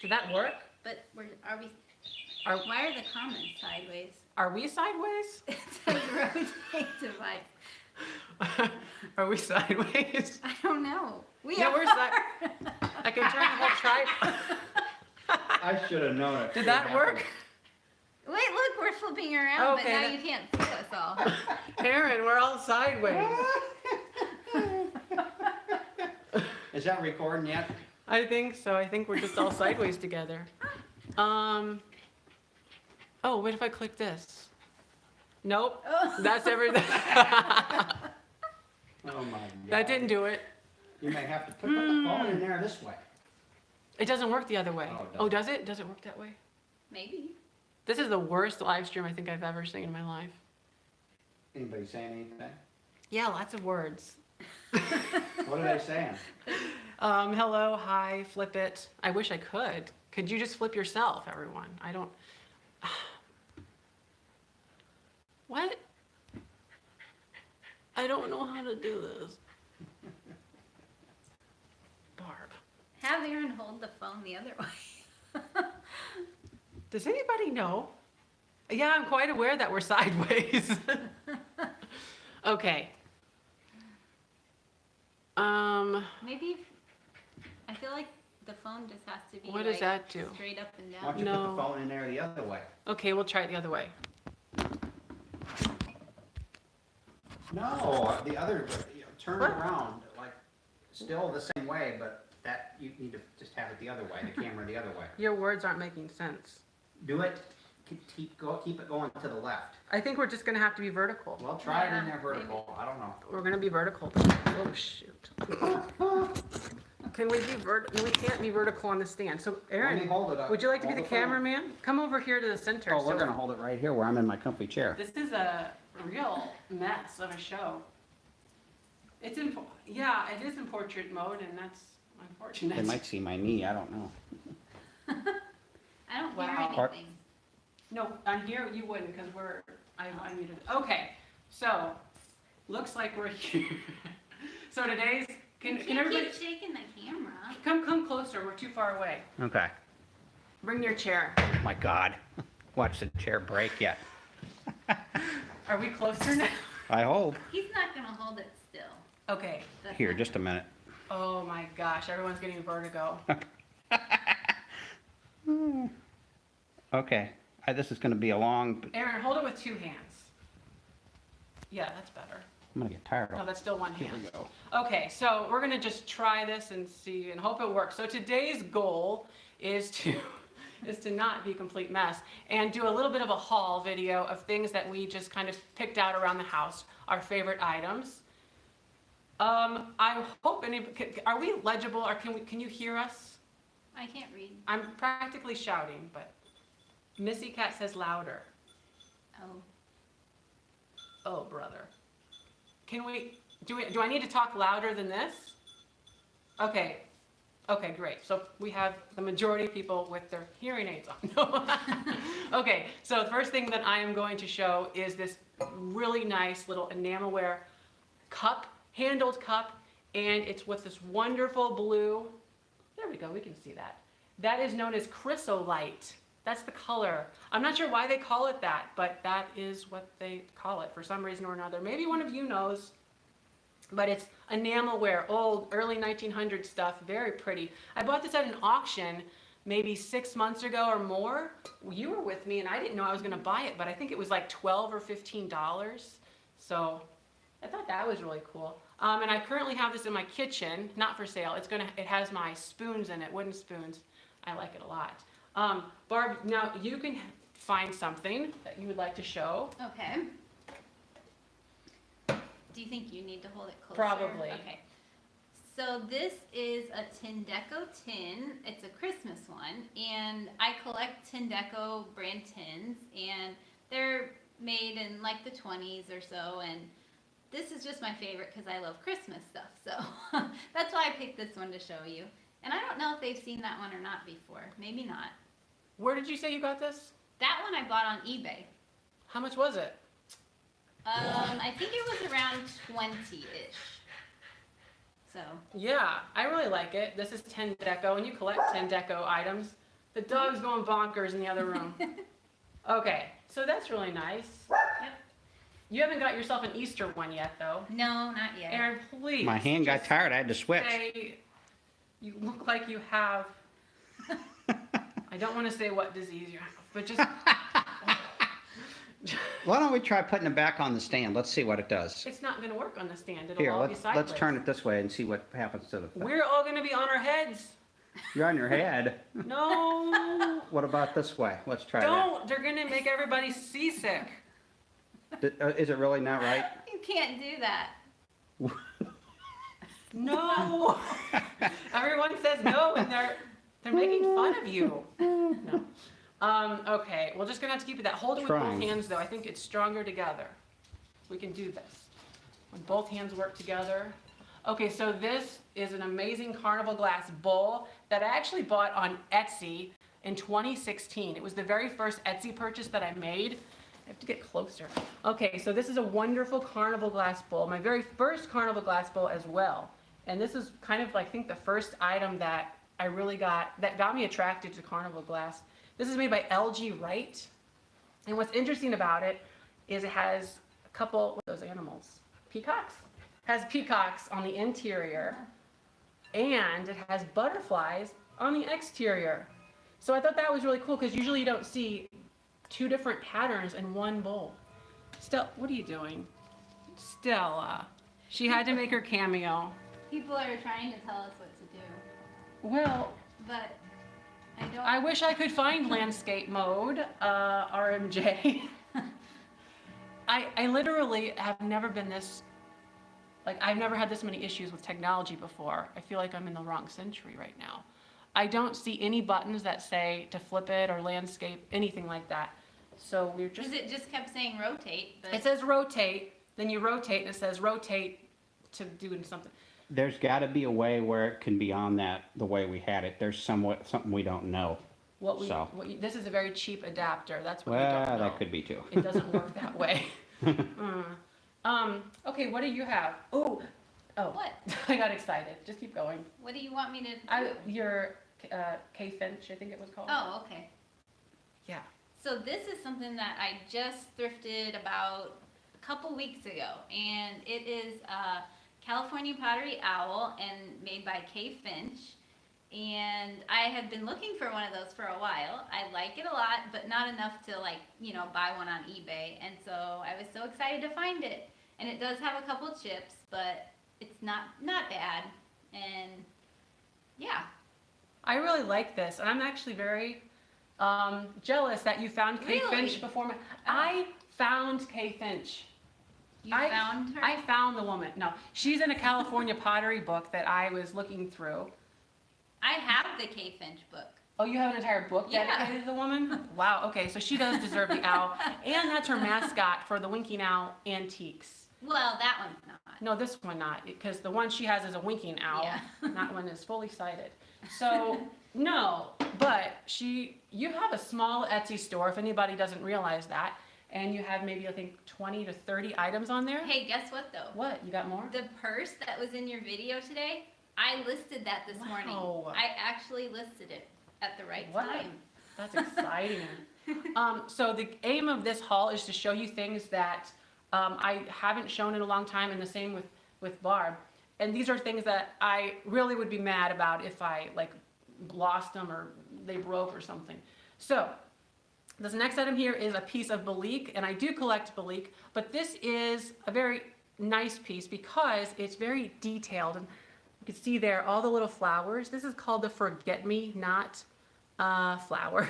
Did that work? But why are the comments sideways? Are we sideways? It says rotate device. Are we sideways? I don't know. We're side. I can turn the whole tripod. I should have known it. Did that work? Wait, look, we're flipping around, Okay, but now you can't see us all. Aaron, we're all sideways. Is that recording yet? I think so. I think we're just all sideways together. Oh, what if I click this? Nope. Oh. That's everything. Oh my God. That didn't do it. You may have to put the phone in there this way. It doesn't work the other way. Oh, it Oh, does it? Does it work that way? Maybe. This is the worst live stream I think I've ever seen in my life. Anybody saying anything? Yeah, lots of words. What are they saying? Hello, hi, flip it. I wish I could. Could you just flip yourself, everyone? I don't. What? I don't know how to do this. Barb. Have Aaron hold the phone the other way. Does anybody know? Yeah, I'm quite aware that we're sideways. Okay. Maybe. I feel like the phone just has to be What does that do? straight up and Why don't down. you No. put the phone in there the other way? Okay, we'll try it the other way. No, the other, turn What? it around, like, still the same way, but that, you need to just have it the other way, the camera the other way. Your words aren't making sense. Do it, keep it going to the left. I think we're just gonna have to be vertical. Well, try it in Yeah, there vertical, I don't know. We're gonna be vertical. Oh, shoot. Can we be No, we can't be vertical on the stand. So, Let me Aaron, hold it up. would you like to be Hold the phone. cameraman? Come over here to the center. Oh, we're So- gonna hold it right here where I'm in my comfy chair. This is a real mess of a show. It's in, yeah, it is in portrait mode, and that's unfortunate. They might see my knee, I don't know. I don't Wow. hear anything. No, on here you wouldn't, because I muted. Okay, so, looks like we're here. So today's, You can can't everybody, keep shaking the camera. come closer, we're too far away. Okay. Bring your chair. My God, watch the chair break yet. Are we closer now? I hope. He's not gonna hold it still. Okay. That's Here, not- just a minute. Oh my gosh, everyone's getting vertigo. Okay, this is gonna be a long, Aaron, hold it with two hands. Yeah, that's better. I'm gonna get tired No, of it. that's still one Here hand. we go. Okay, so we're gonna just try this and see and hope it works. So today's goal is to not be a complete mess and do a little bit of a haul video of things that we just kind of picked out around the house, our favorite items. I hope are we legible or can you hear us? I can't read. I'm practically shouting, but Missy Cat says louder. Oh. Oh, brother. Do I need to talk louder than this? Okay. Okay, great. So we have the majority of people with their hearing aids on. Okay, so the first thing that I am going to show is this really nice little enamelware cup, handled cup, and it's with this wonderful blue. There we go, we can see that. That is known as chrysolite. That's the color. I'm not sure why they call it that, but that is what they call it for some reason or another. Maybe one of you knows, but it's enamelware, old, early 1900s stuff, very pretty. I bought this at an auction maybe 6 months ago or more. You were with me and I didn't know I was gonna buy it, but I think it was like $12 or $15. So I thought that was really cool. And I currently have this in my kitchen, not for sale. It has my spoons in it, wooden spoons. I like it a lot. Barb, now you can find something that you would like to show. Okay. Do you think you need to hold it closer? Probably. Okay. So this is a Tin Deco tin. It's a Christmas one, and I collect Tin Deco brand tins, and they're made in like the 20s or so, and this is just my favorite because I love Christmas stuff. So that's why I picked this one to show you. And I don't know if they've seen that one or not before. Maybe not. Where did you say you got this? That one I bought on eBay. How much was it? I think it was around 20-ish. So Yeah, I really like it. This is 10 deco, and you collect 10 deco items. The dog's going bonkers in the other room. Okay, so that's really nice. Yep. You haven't got yourself an Easter one yet, though. no, not yet. Aaron, please. My hand got just tired, I had to switch. say you look like you have. I don't want to say what disease you have, but just. Why don't we try putting it back on the stand? Let's see what it does. It's not going to work on the stand. It'll Here, all be sideways. let's turn it this way and see what happens to the thing. We're all going to be on our heads. You're on your head. No. What about this way? Let's try Don't. They're going to make everybody seasick. that. Is it really not right? You can't do that. No. Everyone says no, and they're making fun of you. No. Okay, we're just gonna have to keep it that. Hold it with Trying. both hands, though. I think it's stronger together. We can do this when both hands work together. Okay, so this is an amazing carnival glass bowl that I actually bought on Etsy in 2016. It was the very first Etsy purchase that I made. I have to get closer. Okay, so this is a wonderful carnival glass bowl, my very first carnival glass bowl as well. And this is kind of, I think, the first item that I really that got me attracted to carnival glass. This is made by LG Wright. And what's interesting about it is it has a couple, what are those animals? Peacocks? Has peacocks on the interior, and it has butterflies on the exterior. So I thought that was really cool because usually you don't see two different patterns in one bowl. What are you doing? Stella. She had to make her cameo. People are trying to tell us what to do, Well, but I don't. I wish I could find landscape mode, RMJ. I literally have never been this, I've never had this many issues with technology before. I feel like I'm in the wrong century right now. I don't see any buttons that say to flip it or landscape, anything like that. So we're just, Because it just kept saying rotate, but it says rotate, then you rotate and it says rotate to do something. There's got to be a way where it can be on that the way we had it. There's something we don't know. So. This is a very cheap adapter. That's what we Well, don't know. that could be too. It doesn't work that way. Okay, what do you have? Oh, what? I got excited. Just keep going. What do you want me to do? Your K Finch, I think it was called. Oh, okay. Yeah. So this is something that I just thrifted about a couple weeks ago, and it is a California Pottery Owl and made by K Finch. And I have been looking for one of those for a while. I like it a lot, but not enough to buy one on eBay. And so I was so excited to find it. And it does have a couple chips, but it's not bad. And yeah. I really like this, and I'm actually very jealous that you found K Really? Finch before me. I found K Finch. You I found her? I found the woman. No, she's in a California pottery book that I was looking through. I have the K Finch book. Oh, you have an entire book Yeah. dedicated to the woman? Wow, okay, so she does deserve the owl. And that's her mascot for the Winking Owl Antiques. Well, that one's not. No, this one not, because the one she has is a winking owl. Yeah. That one is fully sighted. So, no, but you have a small Etsy store, if anybody doesn't realize that, and you have maybe, I think, 20 to 30 items on there. Hey, guess what though? What, you got more? The purse that was in your video today, I listed that this morning. Wow. I actually listed it at the right What? time. That's exciting. So the aim of this haul is to show you things that I haven't shown in a long time, and the same with Barb. And these are things that I really would be mad about if I lost them or they broke or something. So this next item here is a piece of Balik, and I do collect Balik, but this is a very nice piece because it's very detailed, and you can see there all the little flowers. This is called the Forget-Me-Not flower,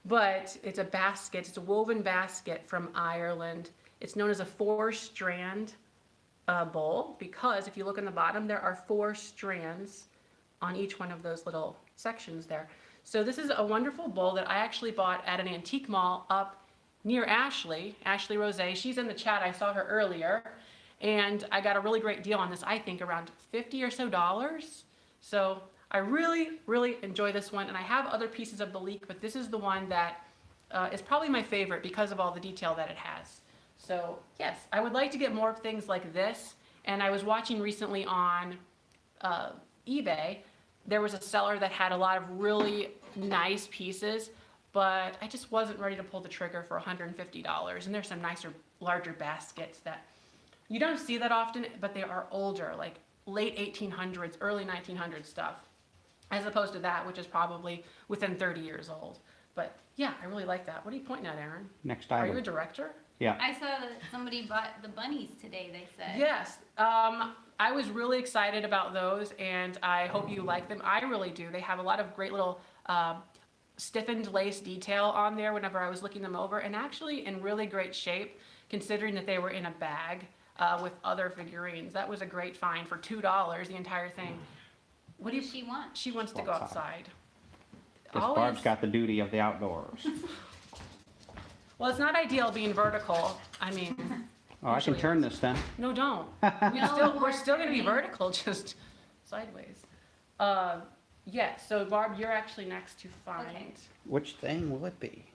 but it's a basket. It's a woven basket from Ireland. It's known as a 4-strand bowl because if you look in the bottom, there are 4 strands on each one of those little sections there. So this is a wonderful bowl that I actually bought at an antique mall up near Ashley Rose. She's in the chat. I saw her earlier. And I got a really great deal on this, I think around $50 or so. So I really, really enjoy this one. And I have other pieces of Balik, but this is the one that is probably my favorite because of all the detail that it has. So yes, I would like to get more things like this. And I was watching recently on eBay, there was a seller that had a lot of really nice pieces, but I just wasn't ready to pull the trigger for $150. And there's some nicer, larger baskets that you don't see that often, but they are older, like late 1800s, early 1900s stuff, as opposed to that, which is probably within 30 years old. But yeah, I really like that. What are you pointing at, Aaron? Next Are you a item. director? Yeah. I saw that somebody bought the bunnies today, they said. Yes. I was really excited about those, and I hope you like them. I really do. They have a lot of great little stiffened lace detail on there whenever I was looking them over, and actually in really great shape, considering that they were in a bag with other figurines. That was a great find for $2, the entire thing. What does she want? She wants to go outside. Because Barb's got the duty of the outdoors. Well, it's not ideal being vertical. I mean, Oh, I can Usually turn it's- this then. no, don't. No, We're still going to be turning. vertical, just sideways. Yeah, so Barb, you're actually next to find. Okay. Which thing will it be?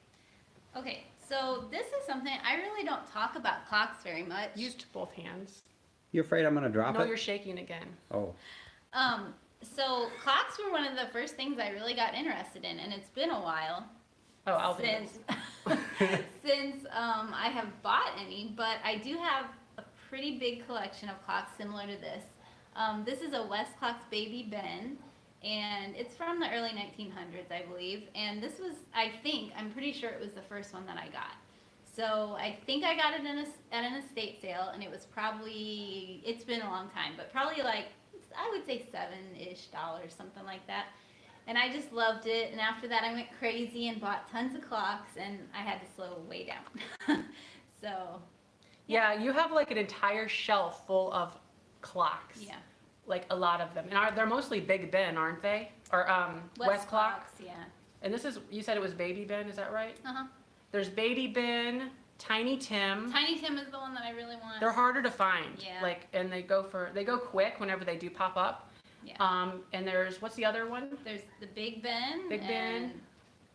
Okay, so this is something, I really don't talk about clocks very much. Use both hands. You afraid I'm gonna drop No, it? you're shaking again. Oh, So clocks were one of the first things I really got interested in, and it's been a while Oh, I'll do since this. since I have bought any, but I do have a pretty big collection of clocks similar to this. This is a West Clocks Baby Ben, and it's from the early 1900s, I believe. And this was, I'm pretty sure it was the first one that I got. So I think I got it at an estate sale, and it was probably, it's been a long time, but probably like, I would say $7-ish, something like that. And I just loved it, and after that I went crazy and bought tons of clocks, and I had to slow way down. So, Yeah, you have like an entire shelf full of clocks. yeah. Like a lot of them. And they're mostly Big Ben, aren't they? Or West Clock. Yeah. And this is, you said it was Baby Ben, is that right? Uh-huh. There's Baby Ben, Tiny Tim. Tiny Tim is the one that I really want. They're harder to find. Yeah. Like, and they go quick whenever they do pop up. Yeah. And there's, what's the other one? There's the Big Ben. Big Ben. and,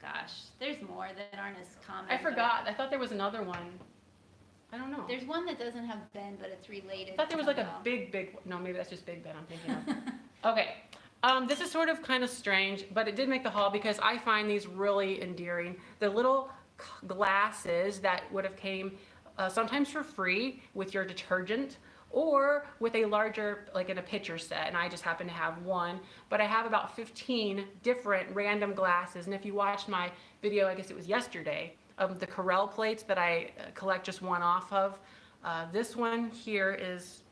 gosh, there's more that aren't as common. I but forgot. I thought there was another one. I don't know. There's one that doesn't have Ben, but it's related. I thought there was like a somehow. big, no, maybe that's just Big Ben I'm thinking of. Okay. This is sort of kind of strange, but it did make the haul because I find these really endearing. The little glasses that would have came sometimes for free with your detergent or with a larger, like in a pitcher set, and I just happen to have one, but I have about 15 different random glasses, and if you watched my video, I guess it was yesterday, of the Corel plates that I collect just one off of, this one here is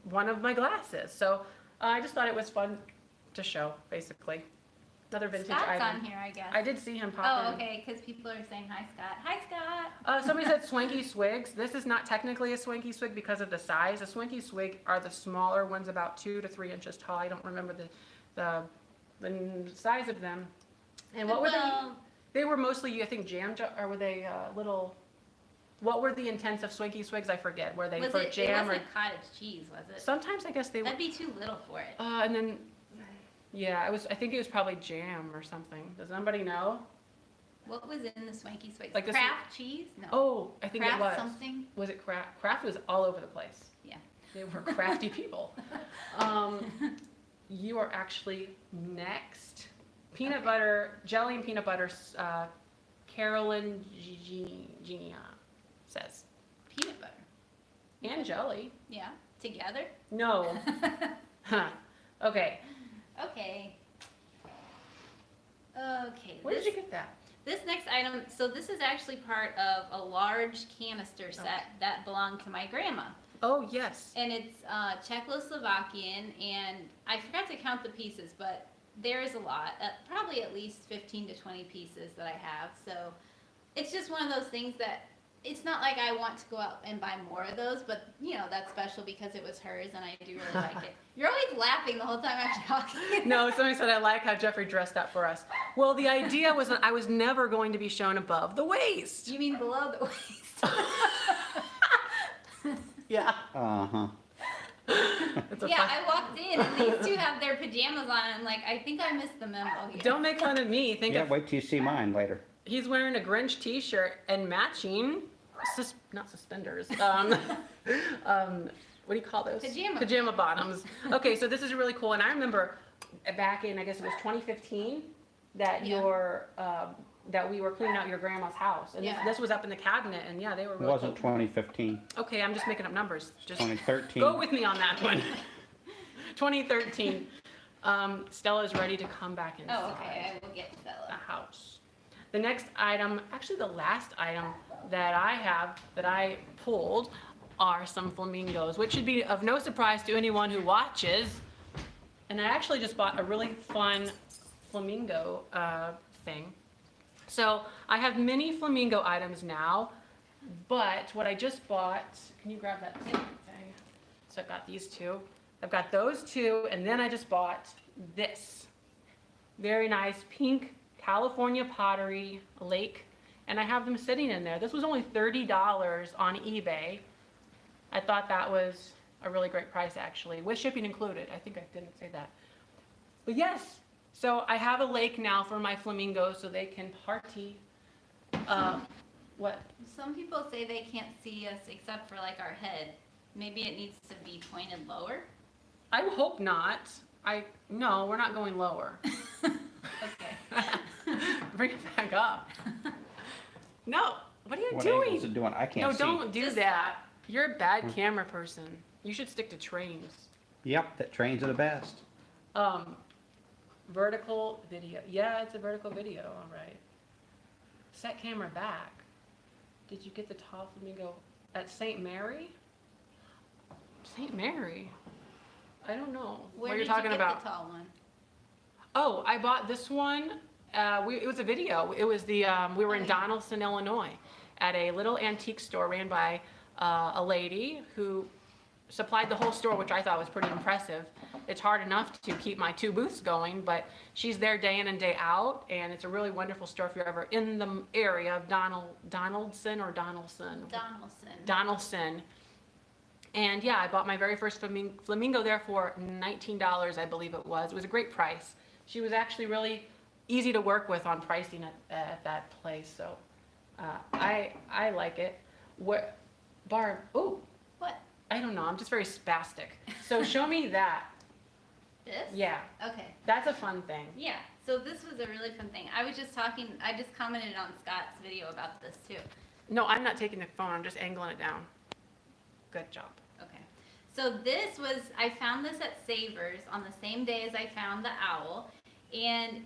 one of my glasses, so I just thought it was fun to show, basically. Another vintage Scott's item. on here, I guess. I did see him pop Oh, in. okay, because people are saying hi, Scott. Hi, Scott. Somebody said Swanky Swigs. This is not technically a Swanky Swig because of the size. The Swanky Swig are the smaller ones, about 2 to 3 inches tall. I don't remember the size of them. And what were Well, they? They were mostly, I think, or were they little? What were the intents of Swanky Swigs? I forget. Were they was for it jam or? wasn't cottage cheese, was it? Sometimes I guess they were. That'd be too little for it. And then, yeah, I think it was probably jam or something. Does anybody know? What was in the Swanky Swigs? Like this- Kraft cheese? No. Oh, I think Kraft it was. something? Was it Kraft? Kraft was all over the place. Yeah. They were crafty people. You are actually next. Peanut butter, jelly and peanut butter, Carolyn Genia says. Peanut butter. And jelly. Yeah. Together? No. Huh. Okay. Okay. Okay. Where did you get that? This next item, so this is actually part of a large canister set that belonged to my grandma. Oh, yes. And it's Czechoslovakian, and I forgot to count the pieces, but there is a lot, probably at least 15 to 20 pieces that I have. So it's just one of those things that it's not like I want to go out and buy more of those, but you know, that's special because it was hers and I do really like it. You're always laughing the whole time I'm talking. No, somebody said I like how Jeffrey dressed up for us. Well, the idea was that I was never going to be shown above the waist. You mean below the waist? Yeah. uh-huh. Yeah, I walked in and these two have their pajamas on and I'm like, I think I missed the memo here. Don't make fun of me. Think Yeah, of wait till you see mine later. he's wearing a Grinch t-shirt and matching, not suspenders, what do you call those? Pajama bottoms. Okay, so this is really cool, and I remember back in, I guess it was 2015, that Yeah. that we were cleaning out your grandma's house, and Yeah. this was up in the cabinet, and yeah, they were It really wasn't cool. 2015, Okay, I'm just making up numbers. Just 2013. go with me on that one. 2013. Stella's ready to come back inside. Oh, okay, I will get The Stella. house. The next item, actually the last item that I pulled are some flamingos, which should be of no surprise to anyone who watches. And I actually just bought a really fun flamingo thing. So I have many flamingo items now, but what I just bought, can you grab that thing? So I've got these two. I've got those two, and then I just bought this. Very nice pink California pottery lake, and I have them sitting in there. This was only $30 on eBay. I thought that was a really great price, actually, with shipping included. I think I didn't say that. But yes, so I have a lake now for my flamingos so they can party. What? Some people say they can't see us except for like our head. Maybe it needs to be pointed lower. I hope not. No, we're not going lower. Okay. Bring it back up. No, what are you What doing? angles it doing? I No, can't see. don't do Just- that. You're a bad camera person. You should stick to trains. Yep, that trains are the best. Vertical video. Yeah, it's a vertical video, all right. Set camera back. Did you get the tall flamingo at St. Mary? St. Mary? I don't know what Where you're did talking you get about. the tall one? Oh, I bought this one. It was a video. It was we were in Okay. Donaldson, Illinois, at a little antique store ran by a lady who supplied the whole store, which I thought was pretty impressive. It's hard enough to keep my two booths going, but she's there day in and day out, and it's a really wonderful store if you're ever in the area of Donaldson or Donaldson. Donaldson. And yeah, I bought my very first flamingo there for $19, I believe it was. It was a great price. She was actually really easy to work with on pricing at that place, so I like it. Barb, oh, What? I don't know, I'm just very spastic. So show me that. This? Yeah, Okay. that's a fun thing. Yeah. So this was a really fun thing. I just commented on Scott's video about this too. No, I'm not taking the phone, I'm just angling it down. Good job. Okay. So I found this at Savers on the same day as I found the owl, and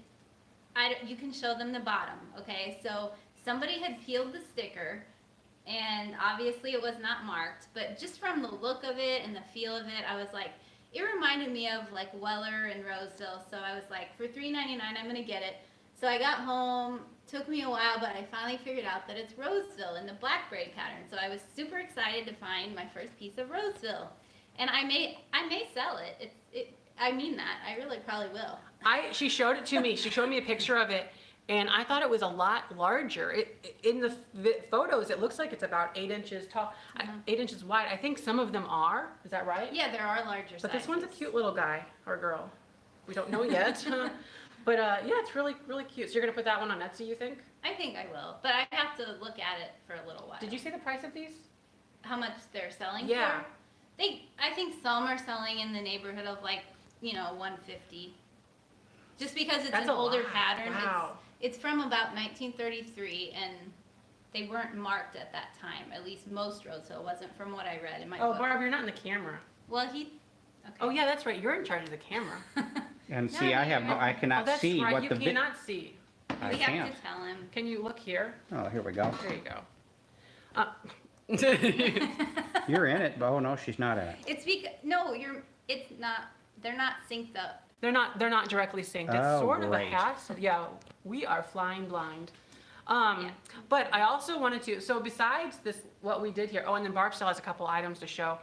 you can show them the bottom, okay? So somebody had peeled the sticker, and obviously it was not marked, but just from the look of it and the feel of it, I was like, it reminded me of like Weller and Roseville, so I was like, for $3.99, I'm gonna get it. So I got home, took me a while, but I finally figured out that it's Roseville in the black braid pattern. So I was super excited to find my first piece of Roseville. And I may sell it. I mean that. I really probably will. She showed it to me. She showed me a picture of it, and I thought it was a lot larger. In the photos, it looks like it's about 8 inches tall, 8 inches wide. I think some of them are. Is that right? Yeah, there are larger sizes. But this one's a cute little guy or girl. We don't know yet. But yeah, it's really, really cute. So you're gonna put that one on Etsy, you think? I think I will, but I have to look at it for a little while. Did you see the price of these? How much they're selling Yeah. for? I think some are selling in the neighborhood of like, $150. Just because it's That's an a older lot. pattern. Wow. It's from about 1933, and they weren't marked at that time. At least most Roseville wasn't, from what I read in my Oh, book. Barb, you're not in the camera. Well, okay. Oh yeah, that's right. You're in charge of the camera. And No, see, I Oh, cannot that's see right. what You the cannot see. I We have can't. to tell him. Can you look here? Oh, here we go. There you go. You're in it, but oh no, she's not in it. It's because it's not. They're not synced up. They're not directly synced. It's Oh, sort of a great. hassle. Yeah, we are flying blind. Yeah. But I also wanted to, so besides this, what we did here, and then Barb still has a couple items to show.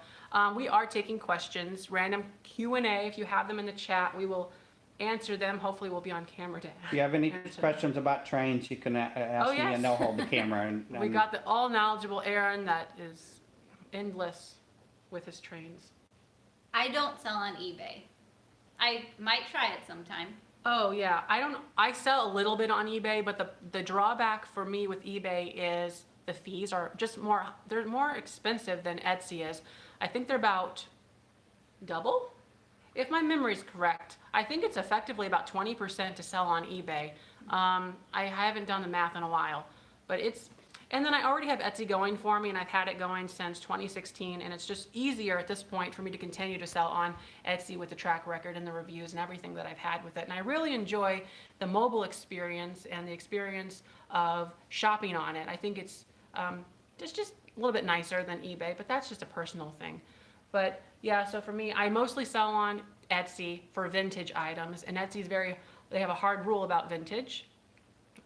We are taking questions, random Q&A. If you have them in the chat, we will answer them. Hopefully we'll be on camera to If you have any answer them. questions about trains, you can ask Oh, me yes. and they'll hold the camera. And, We got the all knowledgeable Aaron that is endless with his trains. I don't sell on eBay. I might try it sometime. Oh yeah, I sell a little bit on eBay, but the drawback for me with eBay is the fees are just more, they're more expensive than Etsy is. I think they're about double, if my memory is correct. I think it's effectively about 20% to sell on eBay. I haven't done the math in a while, but it's, and then I already have Etsy going for me, and I've had it going since 2016, and it's just easier at this point for me to continue to sell on Etsy with the track record and the reviews and everything that I've had with it. And I really enjoy the mobile experience and the experience of shopping on it. I think it's just a little bit nicer than eBay, but that's just a personal thing. But yeah, so for me, I mostly sell on Etsy for vintage items, and Etsy's they have a hard rule about vintage.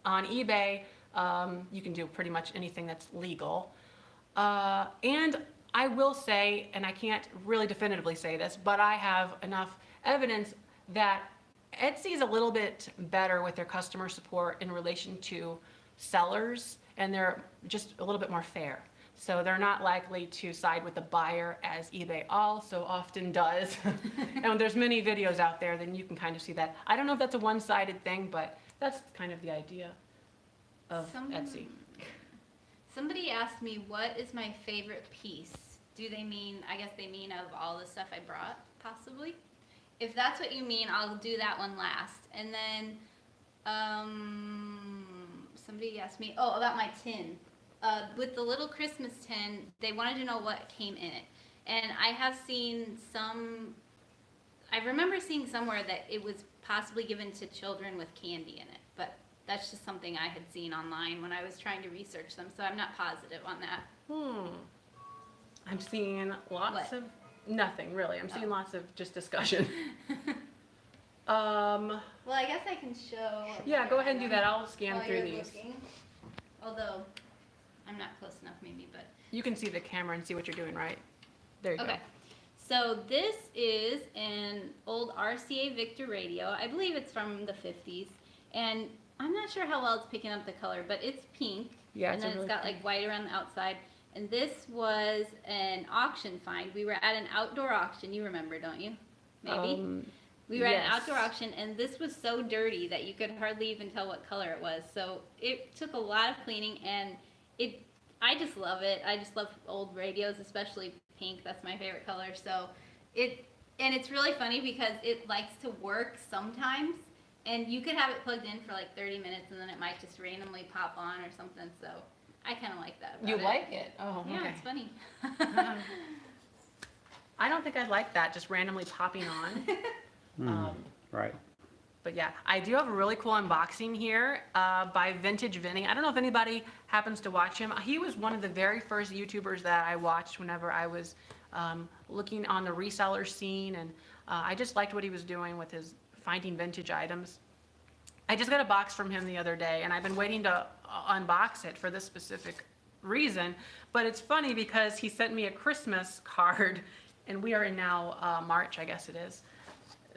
On eBay, you can do pretty much anything that's legal. And I will say, and I can't really definitively say this, but I have enough evidence that Etsy is a little bit better with their customer support in relation to sellers, and they're just a little bit more fair. So they're not likely to side with the buyer as eBay also often does. And there's many videos out there, then you can kind of see that. I don't know if that's a one-sided thing, but that's kind of the idea of Etsy. Somebody asked me, what is my favorite piece? Do they mean, I guess they mean of all the stuff I brought, possibly? If that's what you mean, I'll do that one last. And then somebody asked me, about my tin. With the little Christmas tin, they wanted to know what came in it. And I have seen I remember seeing somewhere that it was possibly given to children with candy in it, but that's just something I had seen online when I was trying to research them, so I'm not positive on that. I'm seeing lots of, nothing really, I'm seeing lots of just discussion. Well, I guess I can show. Yeah, go ahead and do that, I'll scan while through you're these. looking. Although, I'm not close enough maybe, but. You can see the camera and see what you're doing, right? There you go. Okay. So this is an old RCA Victor radio. I believe it's from the 50s. And I'm not sure how well it's picking up the color, but it's pink. Yeah, and then it's got like white around the outside. And this was an auction find. We were at an outdoor auction. You remember, don't you? Maybe? We were at an outdoor auction, and this was so dirty that you could hardly even tell what color it was. So it took a lot of cleaning, and I just love it. I just love old radios, especially pink. That's my favorite color. So it's really funny because it likes to work sometimes, and you could have it plugged in for like 30 minutes, and then it might just randomly pop on or something. So I kind of like that about You it. like it? Oh, okay. Yeah, it's funny. I don't think I'd like that, just randomly popping on. Right. But yeah, I do have a really cool unboxing here by Vintage Vinny. I don't know if anybody happens to watch him. He was one of the very first YouTubers that I watched whenever I was looking on the reseller scene, and I just liked what he was doing with his finding vintage items. I just got a box from him the other day, and I've been waiting to unbox it for this specific reason. But it's funny because he sent me a Christmas card, and we are in now March, I guess it is.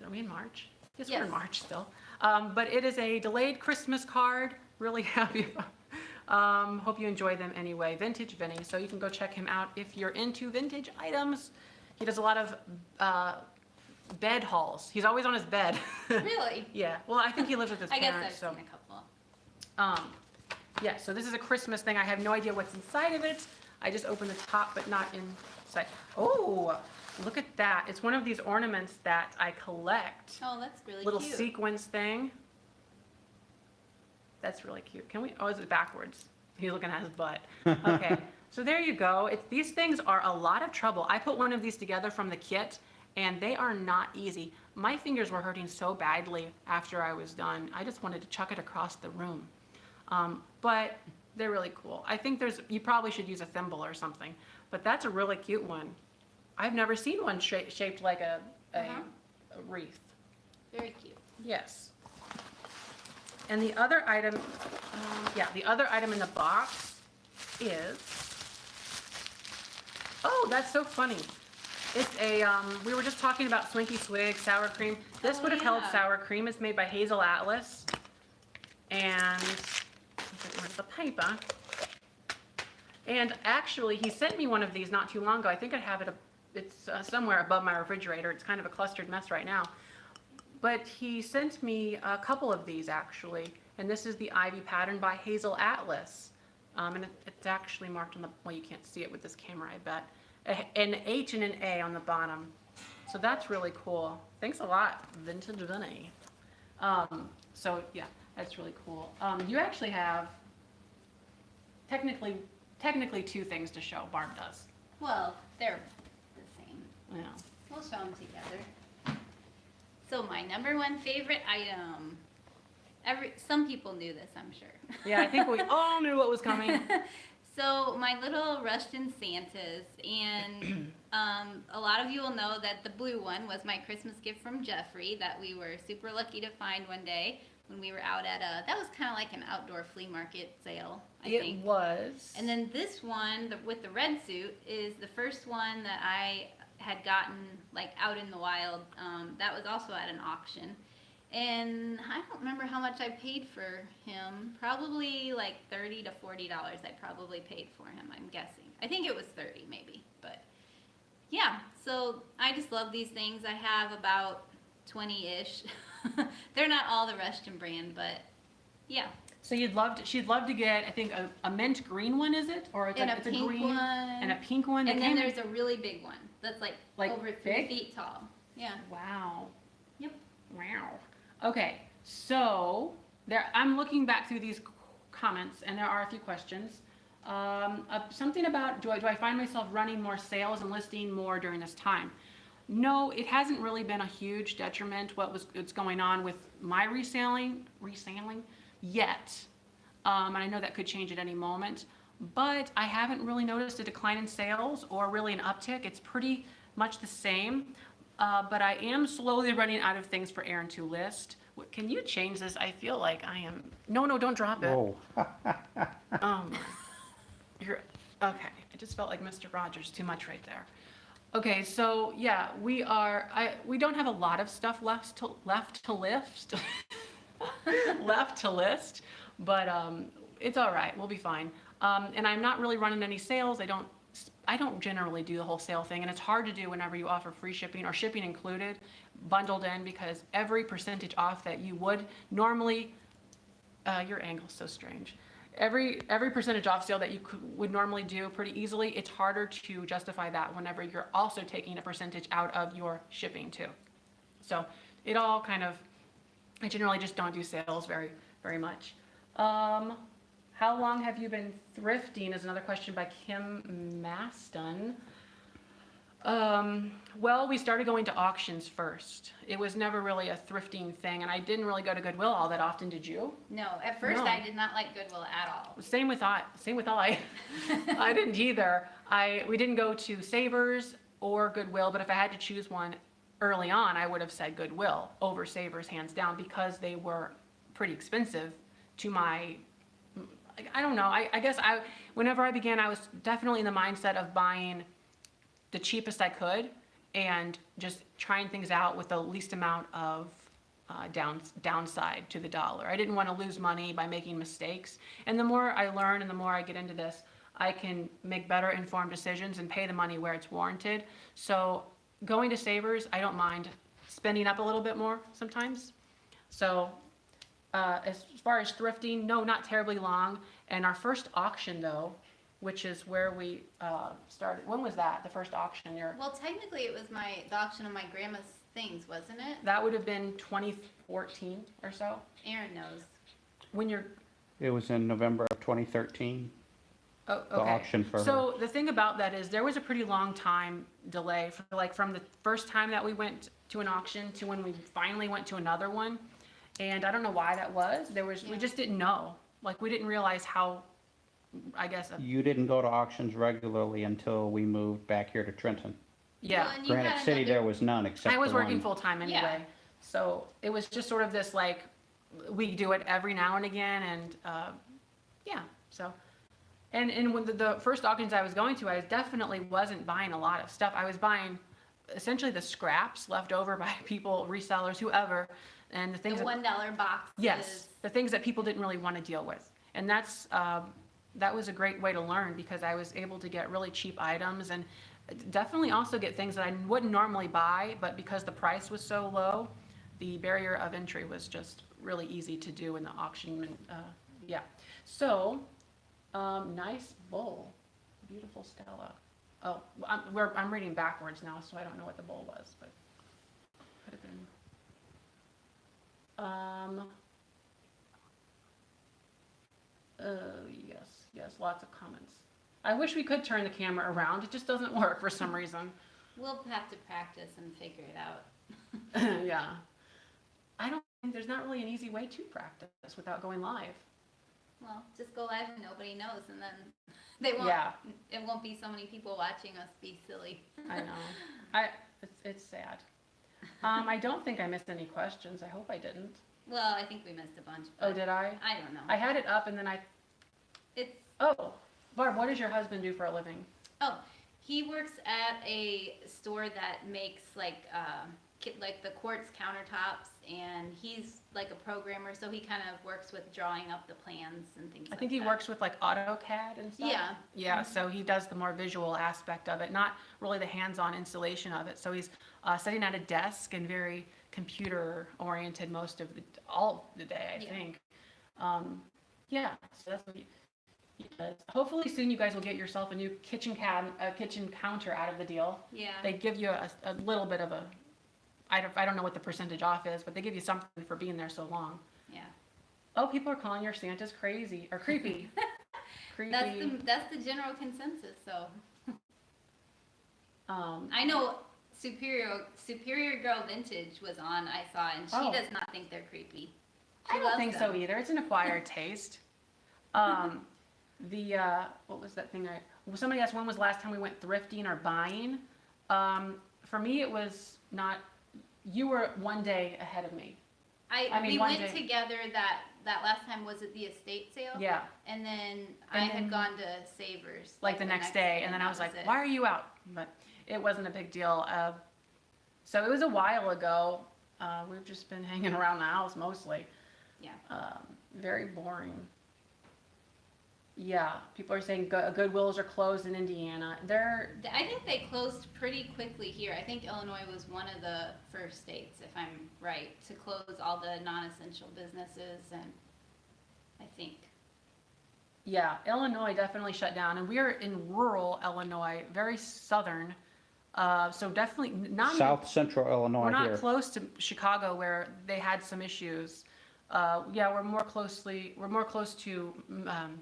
Are we in March? Yes, we're in March still. But it is a delayed Christmas card. Really happy. Hope you enjoy them anyway. Vintage Vinny. So you can go check him out if you're into vintage items. He does a lot of bed hauls. He's always on his bed. Really? Yeah. Well, I think he lives with his I guess parents. I've seen a couple. Yeah, so this is a Christmas thing. I have no idea what's inside of it. I just opened the top, but not inside. Oh, look at that. It's one of these ornaments that I collect. Oh, that's really Little cute. sequence thing. That's really cute. Can we, is it backwards? He's looking at his butt. Okay, so there you go. These things are a lot of trouble. I put one of these together from the kit, and they are not easy. My fingers were hurting so badly after I was done. I just wanted to chuck it across the room. But they're really cool. I think you probably should use a thimble or something, but that's a really cute one. I've never seen one shaped like a wreath. Very cute. Yes. And the other item, the other item in the box is, oh, that's so funny. It's a, we were just talking about Swinky Swig sour cream. This would have held sour cream. It's made by Hazel Atlas. And, where's the paper? And actually, he sent me one of these not too long ago. I think I have it, it's somewhere above my refrigerator. It's kind of a clustered mess right now. But he sent me a couple of these actually. And this is the Ivy pattern by Hazel Atlas. And it's actually marked on the, well, you can't see it with this camera, I bet. An H and an A on the bottom. So that's really cool. Thanks a lot, Vintage Vinny. So yeah, that's really cool. You actually have technically two things to show. Barb does. Well, they're the same. Yeah. We'll show them together. So my number one favorite item. Some people knew this, I'm sure. Yeah, I think we all knew what was coming. So my little Russian Santas, and a lot of you will know that the blue one was my Christmas gift from Jeffrey that we were super lucky to find one day when we were out at that was kind of like an outdoor flea market sale, I think. It was. And then this one, with the red suit, is the first one that I had gotten like out in the wild. That was also at an auction. And I don't remember how much I paid for him. Probably like $30 to $40 I probably paid for him, I'm guessing. I think it was 30 maybe, but yeah. So I just love these things. I have about 20-ish. They're not all the Rushton brand, but yeah. So she'd love to get, I think, a mint green one, is it? Or it's And a, a it's a pink green one. and a pink one. And then there's a really big one that's like over 3 big? feet tall. Yeah. Wow. Yep. Wow. Okay, so I'm looking back through these comments, and there are a few questions. Something about, do I find myself running more sales and listing more during this time? No, it hasn't really been a huge detriment what's going on with my reselling yet. And I know that could change at any moment, but I haven't really noticed a decline in sales or really an uptick. It's pretty much the same. But I am slowly running out of things for Aaron to list. Can you change this? I feel like I am. No, don't drop it. Whoa. You're okay. I just felt like Mr. Rogers too much right there. Okay, so yeah, we don't have a lot of stuff left to list, left to list, but it's all right. We'll be fine. And I'm not really running any sales. I don't generally do the whole sale thing, and it's hard to do whenever you offer free shipping or shipping included, bundled in, because every percentage off that you would normally, your angle's so strange. Every percentage off sale that you would normally do pretty easily, it's harder to justify that whenever you're also taking a percentage out of your shipping too. So it all kind of, I generally just don't do sales very, very much. How long have you been thrifting is another question by Kim Maston. Well, we started going to auctions first. It was never really a thrifting thing, and I didn't really go to Goodwill all that often, did you? No, at first No. I did not like Goodwill at all. Same with I. I didn't either. We didn't go to Savers or Goodwill, but if I had to choose one early on, I would have said Goodwill over Savers hands down, because they were pretty expensive to my, I don't know. I guess whenever I began, I was definitely in the mindset of buying the cheapest I could and just trying things out with the least amount of downside to the dollar. I didn't want to lose money by making mistakes. And the more I learn and the more I get into this, I can make better informed decisions and pay the money where it's warranted. So going to Savers, I don't mind spending up a little bit more sometimes. So as far as thrifting, no, not terribly long. And our first auction though, which is where we started. When was that? The first auction? Well, technically it was the auction of my grandma's things, wasn't it? That would have been 2014 or so. Aaron knows. When you're. It was in November of 2013. Oh, okay. The auction for So the thing about that is there was a pretty long time delay from the first time that we went to an auction to when we finally went to another one. And I don't know why that was. We just didn't know. Like, we didn't realize how, I guess. You didn't go to auctions regularly until we moved back here to Trenton. Yeah. Well, and you Granite had City, another- there was none except I was for working one. full time anyway. Yeah. So it was just sort of this, like, we do it every now and again. And yeah, so. And when the first auctions I was going to, I definitely wasn't buying a lot of stuff. I was buying essentially the scraps left over by people, resellers, whoever, and the things The that, $1 boxes. yes, the things that people didn't really want to deal with. And that was a great way to learn, because I was able to get really cheap items and definitely also get things that I wouldn't normally buy, but because the price was so low, the barrier of entry was just really easy to do in the auction. Yeah. So Nice bull. Beautiful Stella. Oh, I'm reading backwards now, so I don't know what the bull was, but could have been. Yes, lots of comments. I wish we could turn the camera around. It just doesn't work for some reason. We'll have to practice and figure it out. Yeah. I don't think there's not really an easy way to practice without going live. Well, just go live and nobody knows, and then they won't. Yeah. It won't be so many people watching us be silly. I know. It's sad. I don't think I missed any questions. I hope I didn't. Well, I think we missed a bunch. Oh, did I? I don't know. I had it up and then It's Oh, Barb, what does your husband do for a living? he works at a store that makes like the quartz countertops, and he's like a programmer, so he kind of works with drawing up the plans and things. I think he works with like AutoCAD and stuff. Yeah. Yeah, so he does the more visual aspect of it, not really the hands-on installation of it. So he's sitting at a desk and very computer-oriented most of all the day, I think. Yeah, so that's what he does. Hopefully soon you guys will get yourself a new kitchen counter out of the deal. Yeah. They give you a little bit of a, I don't know what the percentage off is, but they give you something for being there so long. Yeah. Oh, people are calling your Santas crazy or creepy. Creepy. That's the general consensus. So I know Superior Girl Vintage was on. I saw, and she does not think they're creepy. I don't think so either. It's an acquired taste. What was that thing? Somebody asked when was the last time we went thrifting or buying. For me, it was not. You were one day ahead of me. We went together that last time. Was it the estate sale? Yeah. And then I had gone to Savers. Like the next day, and then I was like, why are you out? But it wasn't a big deal. So it was a while ago. We've just been hanging around the house mostly. Yeah. Very boring. Yeah, people are saying Goodwills are closed in Indiana. I think they closed pretty quickly here. I think Illinois was one of the first states, if I'm right, to close all the non-essential businesses, and I think. Yeah, Illinois definitely shut down, and we are in rural Illinois, very southern. So definitely not South Central Illinois we're not here. close to Chicago where they had some issues. Yeah, we're more close to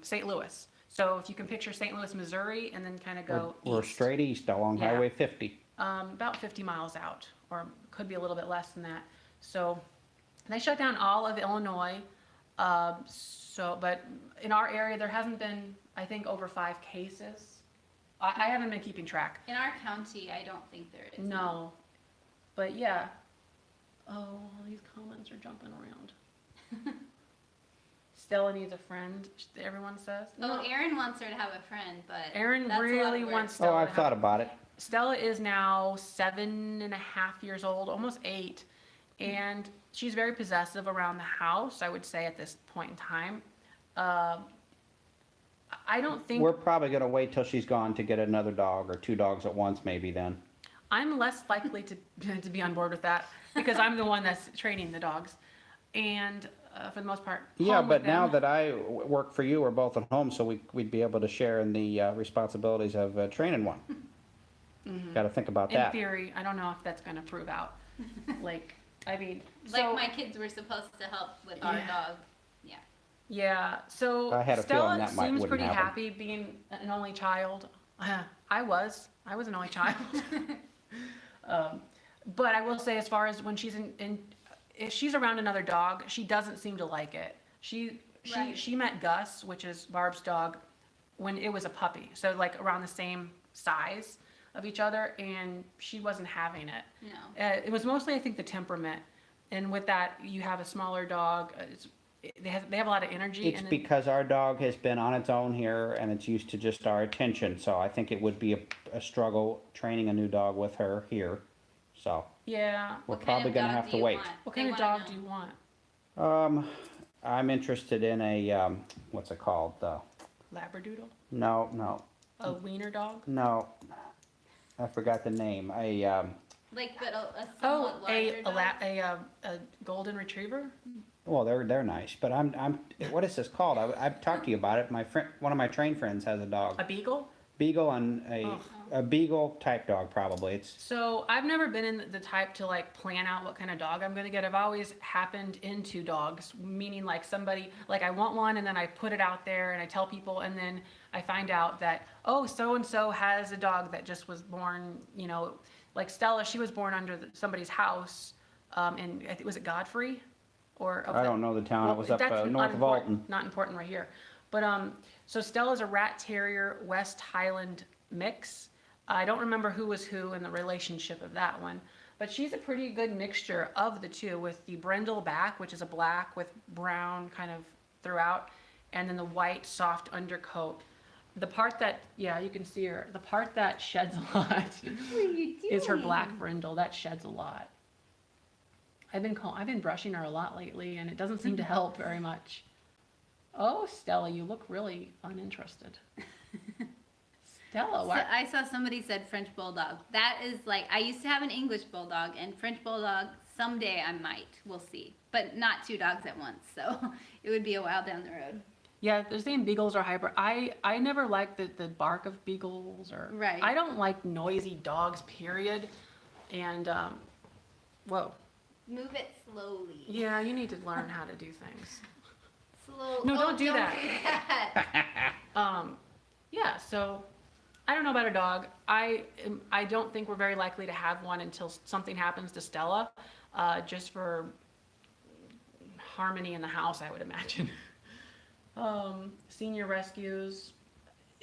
St. Louis. So if you can picture St. Louis, Missouri, and then kind of go We're east. straight east along Yeah. Highway 50. About 50 miles out, or could be a little bit less than that. So they shut down all of Illinois. But in our area, there hasn't been, I think, over 5 cases. I haven't been keeping track. In our county, I don't think there is. No, but yeah. Oh, all these comments are jumping around. Stella needs a friend, everyone says. Oh, Erin wants her to have a friend, but Erin that's really a lot of work. wants Stella. Oh, I've thought about it. Stella is now 7.5 years old, almost 8, and she's very possessive around the house, I would say, at this point in time. I don't think We're probably going to wait till she's gone to get another dog or 2 dogs at once, maybe then. I'm less likely to be on board with that because I'm the one that's training the dogs, and for the most part. Yeah, home with but now them. that I work for you, we're both at home, so we'd be able to share in the responsibilities of training one. Got to think about In that. theory, I don't know if that's going to prove out. Like, I mean, Like so my kids were supposed to help with our dog. yeah. So I had a Stella feeling that seems wouldn't pretty happen. happy being an only child. I was an only child. But I will say, as far as when she's if she's around another dog, she doesn't seem to like it. She met Gus, which is Barb's dog, when it was a puppy, so like around the same size of each other, and she wasn't having it. No. It was mostly, I think, the temperament, and with that, you have a smaller dog. They have a lot of energy. It's because our dog has been on its own here and it's used to just our attention, so I think it would be a struggle training a new dog with her here. So yeah. we're What kind probably of going to dog have do to you wait. want? What They kind of wanna dog know. do you want? I'm interested in a what's it called? Labradoodle? No, A wiener dog? no. I forgot the name. Like, but a somewhat larger dog. A golden retriever? Well, they're nice, but what is this called? I've talked to you about it. My friend, one of my train friends has a dog. A beagle? Beagle and Oh. a beagle type dog probably. It's So I've never been in the type to like plan out what kind of dog I'm gonna get. I've always happened into dogs, meaning like somebody, like I want one and then I put it out there and I tell people and then I find out that, oh, so-and-so has a dog that just was born, you know, like Stella, she was born under somebody's house, and I think, was it Godfrey? Or I don't know the town. It was up that's north of unimportant- Alton. Not important right here. But so Stella's a rat terrier West Highland mix. I don't remember who was who in the relationship of that one, but she's a pretty good mixture of the two, with the brindle back, which is a black with brown kind of throughout, and then the white soft undercoat. The part that, yeah, you can see her. The part that sheds a lot What are you doing? is her black brindle. That sheds a lot. I've been brushing her a lot lately, and it doesn't seem to help very much. Oh, Stella, you look really uninterested. Stella, So why? I saw somebody said French Bulldog. That is like, I used to have an English Bulldog, and French Bulldog, someday I might. We'll see. But not two dogs at once, so it would be a while down the road. Yeah, they're saying beagles are hyper. I never liked the bark of beagles, or Right. I don't like noisy dogs, period. And whoa, Move it slowly. yeah, you need to learn how to do things. Slow. No, Oh, don't do that. do that. Yeah, so I don't know about a dog. I don't think we're very likely to have one until something happens to Stella, just for harmony in the house, I would imagine. Senior rescues.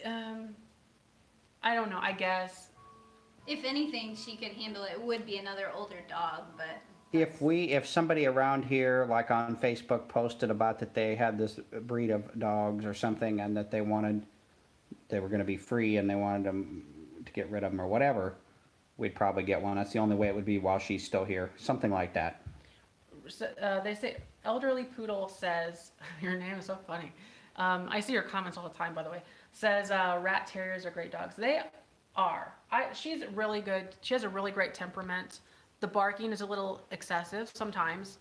I don't know. I guess If anything, she could handle it. It would be another older dog, but if somebody around here, like on Facebook, posted about that they had this breed of dogs or something, and that they were going to be free and they wanted them to get rid of them or whatever, we'd probably get one. That's the only way it would be while she's still here, something like that. so, they say elderly poodle says your name is so funny. I see your comments all the time, by the way. Says rat terriers are great dogs. They are. She's really good. She has a really great temperament. The barking is a little excessive sometimes,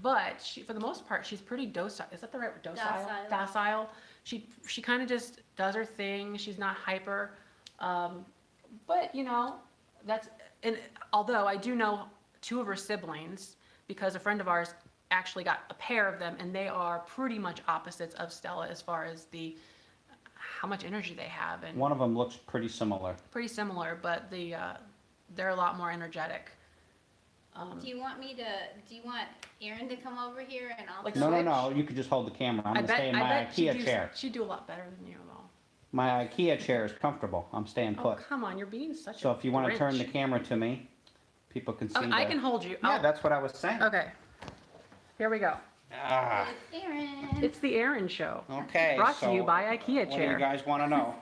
but for the most part, she's pretty docile. Is that the right word? Docile? Docile. She kind of just does her thing. She's not hyper. But, you know, and although I do know two of her siblings, because a friend of ours actually got a pair of them, and they are pretty much opposites of Stella as far as how much energy they have. And One of them looks pretty similar. pretty similar, but they're a lot more energetic. do you want Erin to come over here and I'll Like film? No, you could just hold the camera. I'm going to stay in my IKEA chair. She'd do a lot better than you, though. My IKEA chair is comfortable. I'm staying Oh, put. come on, you're being such a So if you want to turn the Grinch. camera to me, people can see. Okay, I can hold you. Yeah, that's what I was saying. Okay. Here we go. Ah, It's Erin. It's the Erin Show. okay. Brought to so you by IKEA What do chair. you guys want to know?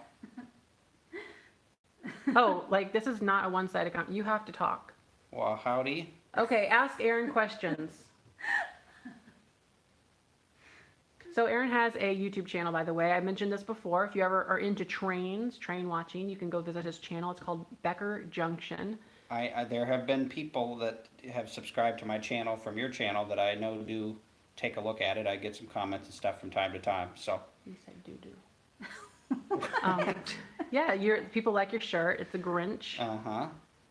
Oh, like this is not a one-sided comment. You have to talk. Well, howdy. Okay, ask Erin questions. So Erin has a YouTube channel, by the way. I mentioned this before. If you ever are into train watching, you can go visit his channel. It's called Becker Junction. There have been people that have subscribed to my channel from your channel that I know do take a look at it. I get some comments and stuff from time to time. So You said doo-doo. Yeah, people like your shirt. It's a Grinch.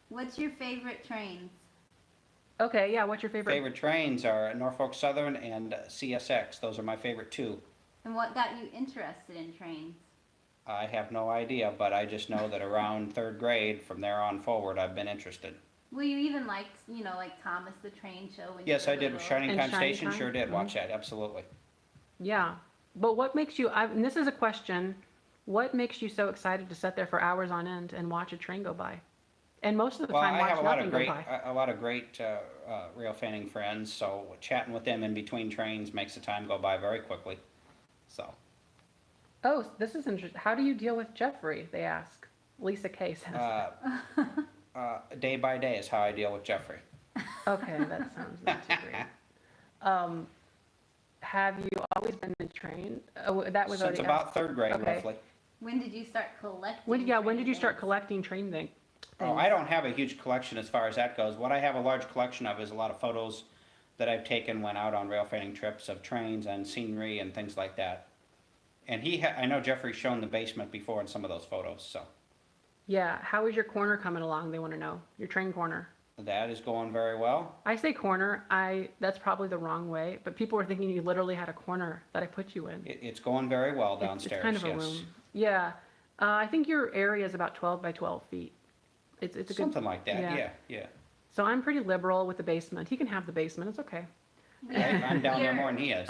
What's your favorite trains? Okay, yeah, what's your favorite? trains are Norfolk Southern and CSX. Those are my favorite two. And what got you interested in trains? I have no idea, but I just know that around third grade, from there on forward, I've been interested. Well, you even liked, like Thomas the Train Show when Yes, you I were did. little. Shining And Time Shining Station, Time? sure did Mhm. watch that, absolutely. Yeah, but what makes you, and this is a question, what makes you so excited to sit there for hours on end and watch a train go by? And most of the Well, time I have watch nothing go by. a lot of great rail fanning friends, so chatting with them in between trains makes the time go by very quickly. So, Oh, this is interesting. How do you deal with Jeffrey, they ask. Lisa K says. day by day is how I deal with Jeffrey. Okay, that sounds not too great. Have you always been in train? Oh, that was Since already about asked. third grade, Okay. roughly. When did you start collecting? When train did you start things? collecting train things? Oh, I don't have a huge collection as far as that goes. What I have a large collection of is a lot of photos that I've taken went out on rail fanning trips of trains and scenery and things like that. And I know Jeffrey's shown the basement before in some of those photos, so Yeah, how is your corner coming along? They want to know. Your train corner. that is going very well. I say corner, that's probably the wrong way, but people were thinking you literally had a corner that I put you in. It's going very well It's- downstairs, It's kind of a yes. room. Yeah, I think your area is about 12 by 12 feet. It's a good, Something like that, yeah. yeah. so I'm pretty liberal with the basement. He can have the basement, it's okay. I'm down there You're- more than he is.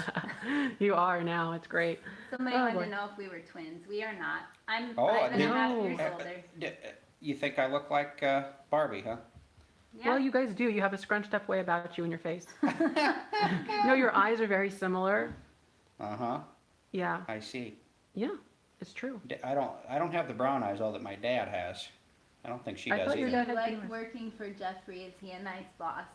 You are now, it's great. Somebody Oh, wanted boy. to know if we were twins. We are not. I'm Oh, 5.5 no. years older. You think I look like Barbie, huh? Yeah. Well, you guys do. You have a scrunched up way about you in your face. No, your eyes are very similar. Uh-huh, Yeah, I see. yeah, it's true. I don't have the brown eyes, all that my dad has. I don't think she I does thought your either. dad Do you had like famous. working for Jeffrey? Is he a nice boss?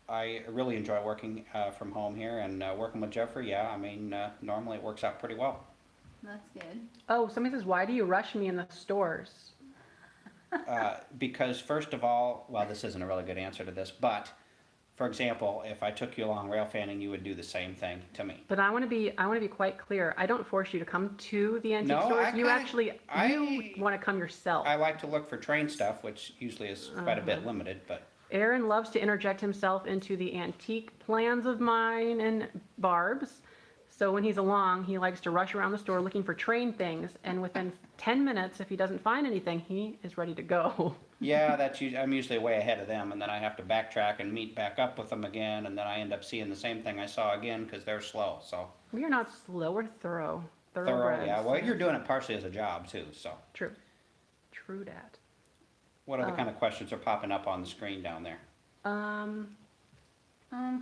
I really enjoy working from home here and working with Jeffrey, yeah, I mean, normally it works out pretty well. That's good. Oh, somebody says, why do you rush me in the stores? Because first of all, well, this isn't a really good answer to this, but, for example, if I took you along rail fanning, you would do the same thing to me. But I want to be quite clear. I don't force you to come to the antique No, stores. I You kinda- actually, you I- want to come yourself. I like to look for train stuff, which usually is quite a bit Uh-huh. limited, but Aaron loves to interject himself into the antique plans of mine and Barb's. So when he's along, he likes to rush around the store looking for train things, and within 10 minutes, if he doesn't find anything, he is ready to go. yeah, I'm usually way ahead of them, and then I have to backtrack and meet back up with them again, and then I end up seeing the same thing I saw again, because they're slow, so. We are not slow, we're thorough. Thorough, Thoroughbreds. yeah, well, you're doing it partially as a job too, so. True. True dat. What other Oh. kind of questions are popping up on the screen down there?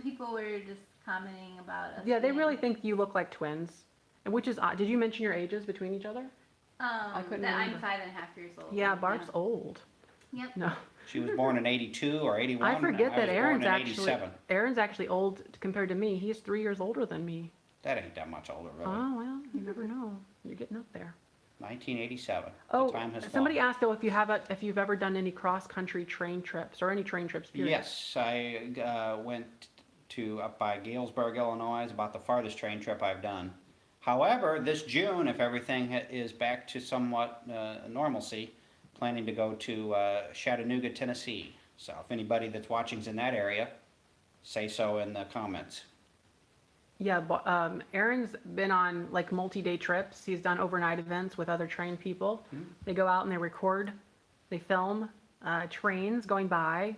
People were just commenting about us. Yeah, they being- really think you look like twins, and which is odd. Did you mention your ages between each other? couldn't That I'm remember. 5.5 years old. Yeah, Barb's old. Yep. No, She was born in 82 or 81. I forget and that was Aaron's born in actually 87. Aaron's actually old compared to me. He's 3 years older than me. That ain't that much older, really. Oh well, you never know. You're getting up there. 1987. Oh, The time has somebody flown. asked though if you've ever done any cross country train trips or any train trips. Period. Yes, I went to up by Galesburg, Illinois. It's about the farthest train trip I've done. However, this June, if everything is back to somewhat normalcy, planning to go to Chattanooga, Tennessee. So if anybody that's watching's in that area, say so in the comments. Yeah, Aaron's been on like multi-day trips. He's done overnight events with other train people. They go out and they record, they film trains going by,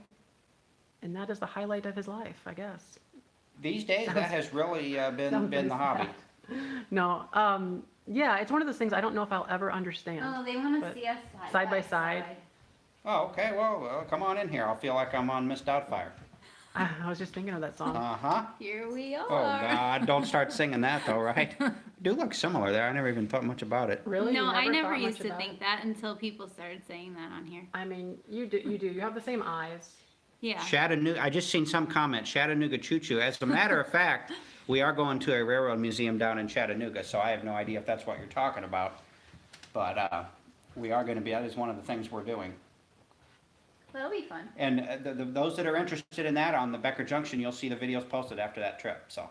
and that is the highlight of his life, I guess. These days, that has really been sounds the pretty hobby. sad. No, yeah, it's one of those things I don't know if I'll ever understand. Oh, they want to But see us side by side. Oh, okay, well, come on in here. I'll feel like I'm on Miss Doubtfire. I was just thinking of that song. Uh-huh. Here we are. Oh, God, don't start singing that, though, right? You do look similar there. I never even thought much about it. Really? No, You I never thought much used to about think it? that until people started saying that on here. I mean, you do. You have the same eyes. Yeah. Chattanooga, I just seen some comment, Chattanooga Choo Choo. As a matter of fact, we are going to a railroad museum down in Chattanooga, so I have no idea if that's what you're talking about. But we are going to be, that is one of the things we're doing. That'll be fun. And those that are interested in that, on the Becker Junction, you'll see the videos posted after that trip, so.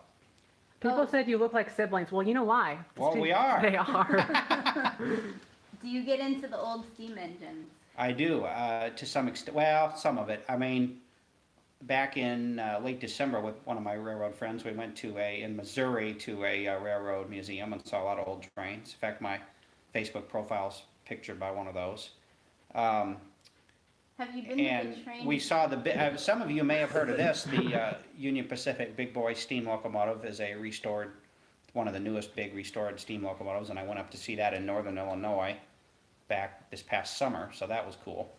People Oh. said you look like siblings. Well, you know why? Well, It's we are. They are. Do you get into the old steam engines? I do, to some extent, well, some of it. I mean, back in late December with one of my railroad friends, we went in Missouri to a railroad museum and saw a lot of old trains. In fact, my Facebook profile's pictured by one of those. Have you been to the And train? we saw some of you may have heard of this, the Union Pacific Big Boy steam locomotive is a restored, one of the newest big restored steam locomotives, and I went up to see that in northern Illinois back this past summer, so that was cool.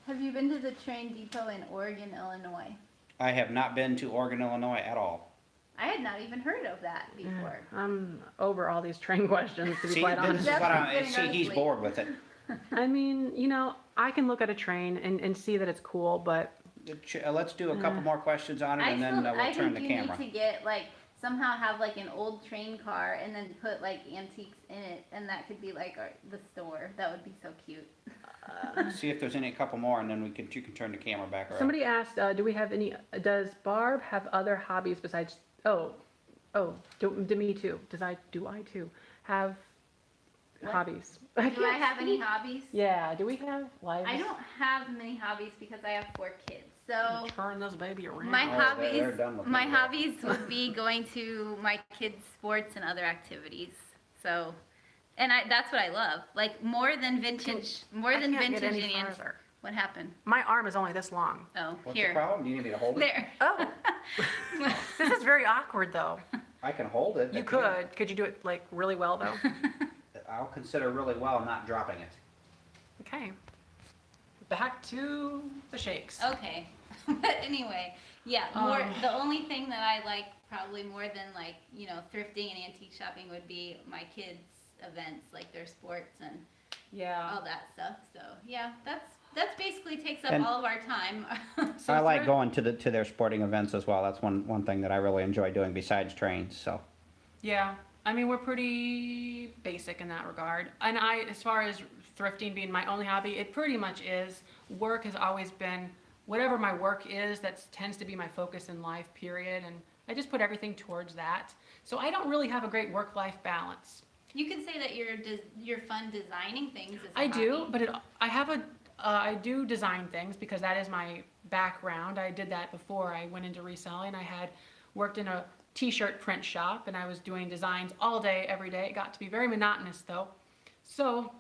Have you been to the train depot in Oregon, Illinois? I have not been to Oregon, Illinois at all. I had not even heard of that before. I'm over all these train questions, to be See, quite this honest. is what Jeffrey's see, getting he's ugly. bored with it. I mean, I can look at a train and see that it's cool, but Let's do a couple more questions on it, and then we'll I turn think the you camera. need to get like somehow have like an old train car and then put like antiques in it, and that could be like the store. That would be so cute. See if there's a couple more, and then you can turn the camera back around. Somebody asked, do we have any, does Barb have other hobbies besides, me too. Do I too have What? hobbies? Do I have any hobbies? Yeah, do we have lives? I don't have many hobbies because I have 4 kids. So Turn this baby around. my Oh, they're done with me. hobbies would be going to my kids' sports and other activities. So, and that's what I love. Like more than vintage, I can't get any Indians. farther. What happened? My arm is only this long. Oh, What's here. the problem? Do you need me to hold it? There. Oh, this is very awkward though. I can hold it. You could. Could you do it like really well though? I'll consider really well not dropping it. Okay. Back to the shakes. Okay. But anyway, yeah, the only thing that I like probably more than like, thrifting and antique shopping would be my kids' events, like their sports and Yeah. all that stuff. So yeah, that's basically takes up And- all of our time. So I like for- going to their sporting events as well. That's one thing that I really enjoy doing besides trains. So Yeah. I mean, we're pretty basic in that regard. And as far as thrifting being my only hobby, it pretty much is. Work has always been, whatever my work is, that tends to be my focus in life, period. And I just put everything towards that. So I don't really have a great work-life balance. You can say that you're fun designing things. As a I do, hobby. but I do design things because that is my background. I did that before I went into reselling. I had worked in a t-shirt print shop and I was doing designs all day, every day. It got to be very monotonous though. So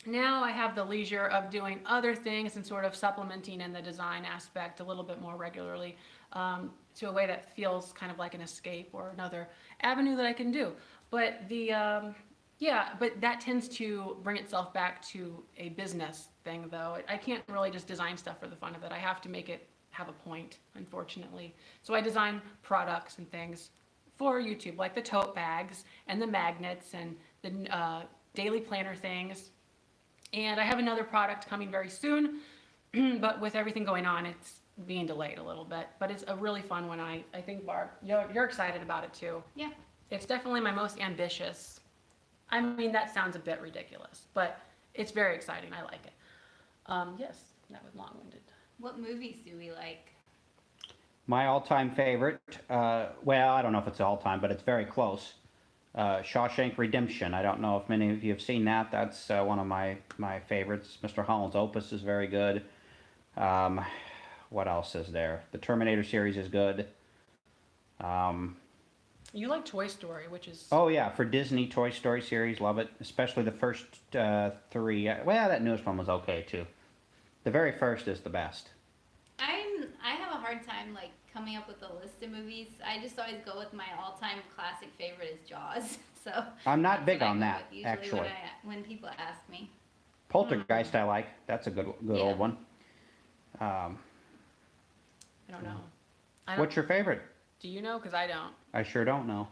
now I have the leisure of doing other things and sort of supplementing in the design aspect a little bit more regularly, to a way that feels kind of like an escape or another avenue that I can do. But but that tends to bring itself back to a business thing though. I can't really just design stuff for the fun of it. I have to make it have a point, unfortunately. So I design products and things for YouTube, like the tote bags and the magnets and the daily planner things. And I have another product coming very soon, but with everything going on, it's being delayed a little bit. But it's a really fun one. I think, Barb, you're excited about it too. Yeah. It's definitely my most ambitious. I mean, that sounds a bit ridiculous, but it's very exciting. I like it. Yes, that was long-winded. What movies do we like? my all-time favorite, well, I don't know if it's all-time, but it's very close. Shawshank Redemption. I don't know if many of you have seen that. That's one of my favorites. Mr. Holland's Opus is very good. What else is there? The Terminator series is good. You like Toy Story, which is... Oh yeah, for Disney Toy Story series, love it. Especially the first three. Well, that newest one was okay too. The very first is the best. I have a hard time like coming up with a list of movies. I just always go with my all-time classic favorite is Jaws. So I'm not that's big what I on go that, with usually actually. when people ask me. Poltergeist I like. That's a good Yeah. old one. I don't know. I don't, What's your favorite? do you know? Because I don't. I sure don't know.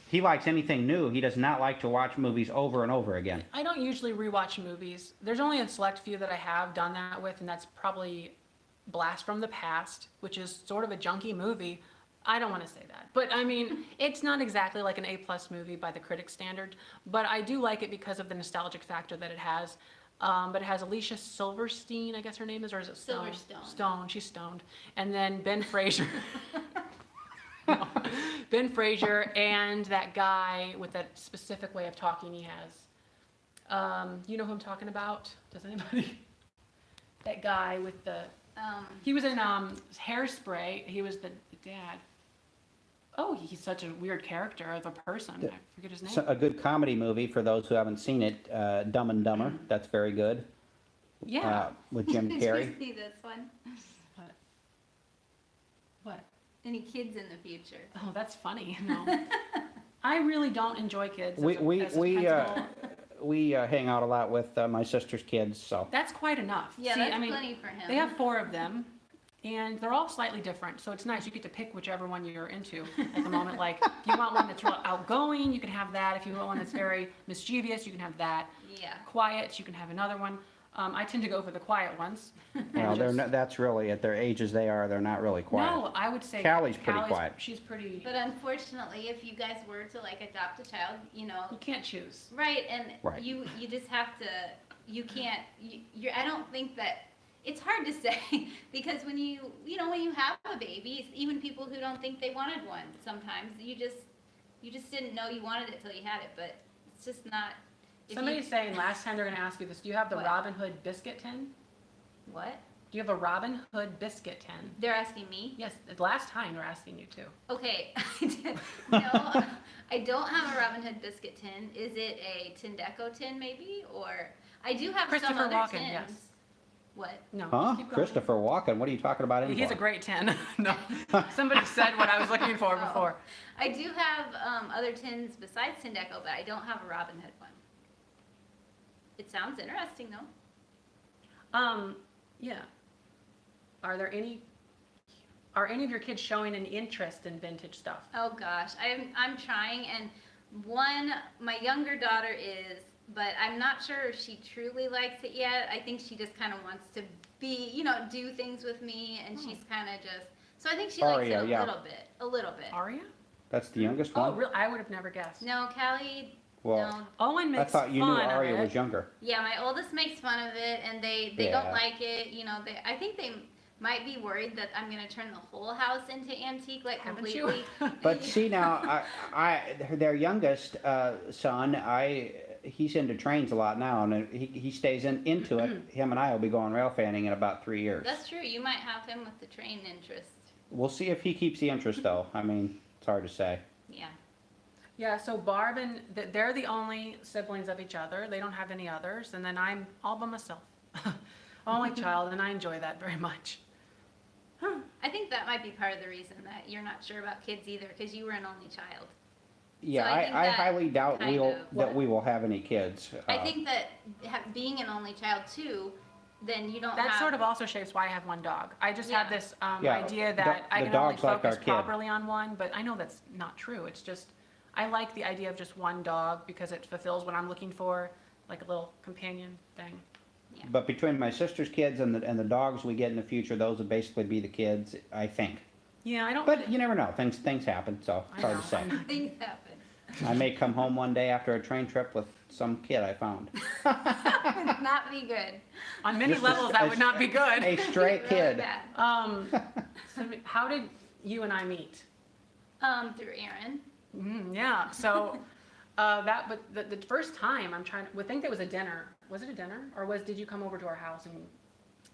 He likes anything new. He does not like to watch movies over and over again. I don't usually rewatch movies. There's only a select few that I have done that with, and that's probably Blast from the Past, which is sort of a junky movie. I don't want to say that. But I mean, it's not exactly like an A+ movie by the critic standard, but I do like it because of the nostalgic factor that it has. But it has Alicia Silverstein, I guess her name is, or is it Stone? Silverstone. Stone, she's stoned. And then Ben Fraser. No. Ben Fraser and that guy with that specific way of talking he has. You know who I'm talking about? Does anybody? That guy with the... He was in Hairspray. He was the dad. Oh, he's such a weird character of a person. I forget his name. So, a good comedy movie for those who haven't seen it. Dumb and Dumber. That's very good. Yeah. With Jim Did Carrey. you see this one? What? Any kids in the future? Oh, that's funny. No. I really don't enjoy kids. We principal. we hang out a lot with my sister's kids. So That's quite enough. Yeah, See, that's I mean, plenty for him. they have 4 of them, and they're all slightly different. So it's nice. You get to pick whichever one you're into at the moment. Like, if you want one that's real outgoing, you can have that. If you want one that's very mischievous, you can have that. Yeah. Quiet, you can have another one. I tend to go for the quiet ones. Well, they're Just- not, that's really, at their ages they are, they're not really quiet. No, I would say. Callie's pretty quiet. She's pretty, But unfortunately, if you guys were to like adopt a child, you know, you can't choose. right, and Right. you just have to, you can't, you're, I don't think that, it's hard to say, because when you know, when you have a baby, even people who don't think they wanted one, sometimes, you just didn't know you wanted it till you had it, but it's just not. if you- Somebody's saying last time they're gonna ask you this, do you have the What? Robin Hood biscuit tin? What? Do you have a Robin Hood biscuit tin? They're asking me? Yes, the last time they're asking you too. Okay, no, I don't have a Robin Hood biscuit tin. Is it a Tindeco tin maybe, or, I do have some Christopher other Walken, tins. yes. What? No, Huh? just keep going. Christopher Walken, what are you talking about him He has a for? great tin. No, somebody said what I was looking for Oh. before. I do have other tins besides Tindeco, but I don't have a Robin Hood one. It sounds interesting though. Yeah. Are any of your kids showing an interest in vintage stuff? Oh gosh, I'm trying, and my younger daughter is, but I'm not sure if she truly likes it yet. I think she just kind of wants to be, do things with me, and she's kind of just. So I think she likes Aria, it yeah. a little bit. Aria? That's the youngest Oh, one? really? I would have never guessed. No, Callie. Well, No. Owen I makes thought you knew fun of Aria it. was younger. Yeah, my oldest makes fun of it, and they Yeah. don't like it. I think they might be worried that I'm gonna turn the whole house into antique, like Haven't you? completely. But see now, their youngest son, he's into trains a lot now, and he stays into it. Him and I will be going rail fanning in about 3 years. That's true. You might have him with the train interest. We'll see if he keeps the interest, though. I mean, it's hard to say. Yeah. Yeah, so Barb and, they're the only siblings of each other. They don't have any others. And then I'm all by myself. Only child, and I enjoy that very much. I think that might be part of the reason that you're not sure about kids either, because you were an only child. Yeah, So I think I that highly doubt kind of- that we will have any kids. I think that being an only child too, then you don't That have. sort of also shapes why I have one dog. I just have Yeah. this Yeah, idea the- that I the can only dog's like our focus kid. properly on one, but I know that's not true. It's just, I like the idea of just one dog because it fulfills what I'm looking for, like a little companion thing. But between my sister's kids and the dogs we get in the future, those will basically be the kids, I think. Yeah, I don't. But you never know. Things happen, so it's I hard know. to say. Things happen. I may come home one day after a train trip with some kid I found. Would not be good. On many Just levels, that would not be good. A stray Really kid. bad. So how did you and I meet? Through Aaron. Yeah, so but the first time would think there was a dinner. Was it a dinner, or did you come over to our house and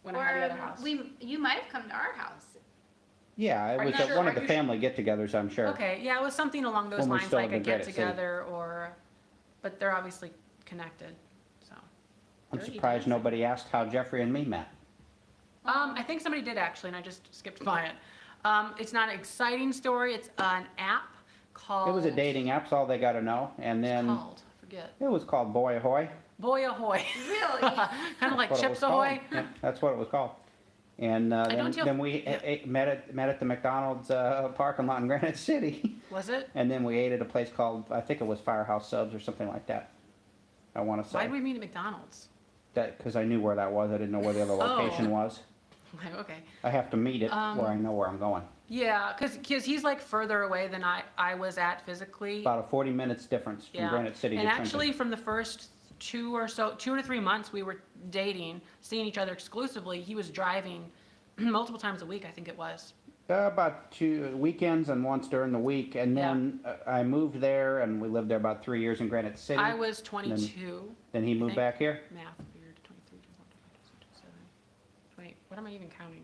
when I had the other house? You might have come to our house. Yeah, it Are was you at sure? one of Are the you family get-togethers, I'm sure. Okay, yeah, it was something along those When we lines, still like a lived in Granite City. get-together, but they're obviously connected, so. I'm Dirty surprised dancing. nobody asked how Jeffrey and me met. I think somebody did actually, and I just skipped by it. It's not an exciting story, it's an app called. It was a dating app, that's all they gotta know. And then Called, I forget. it was called Boy Ahoy. Boy Ahoy. Really? Kind of like That's what it Chips was called. Ahoy. Yeah, that's what it was called. And don't then we met at the McDonald's parking lot in Granite City. Was it? And then we ate at a place called, I think it was Firehouse Subs or something like that. I want to say. Why did we meet at McDonald's? That, because I knew where that was. I didn't know where the other location was. Okay. I have to meet it where I know where I'm going. Yeah, because he's like further away than I was at physically. About a 40 minutes difference from Yeah. Granite City And to Trenton. actually, from the first 2 to 3 months we were dating, seeing each other exclusively, he was driving multiple times a week, I think it was. About 2 weekends and once during the week. And then I moved there and we lived there about 3 years in Granite City. I was 22. Then he moved think. back here. Math, weird, 23, 24, 27, 28. What am I even counting?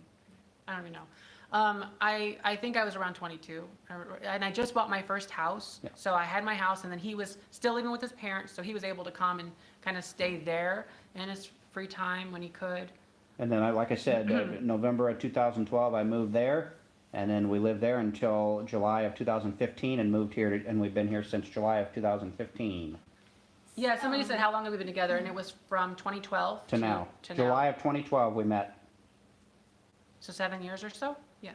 I don't even know. I think I was around 22, and I just bought my first house. Yeah. So I had my house, and then he was still living with his parents, so he was able to come and kind of stay there in his free time when he could. And then, like I said, November of 2012, I moved there. And then we lived there until July of 2015 and moved here, and we've been here since July of 2015 Yeah, somebody said how long have we been together, and it was from 2012 to now. To July now. of 2012 we met. So 7 years or so? Yeah.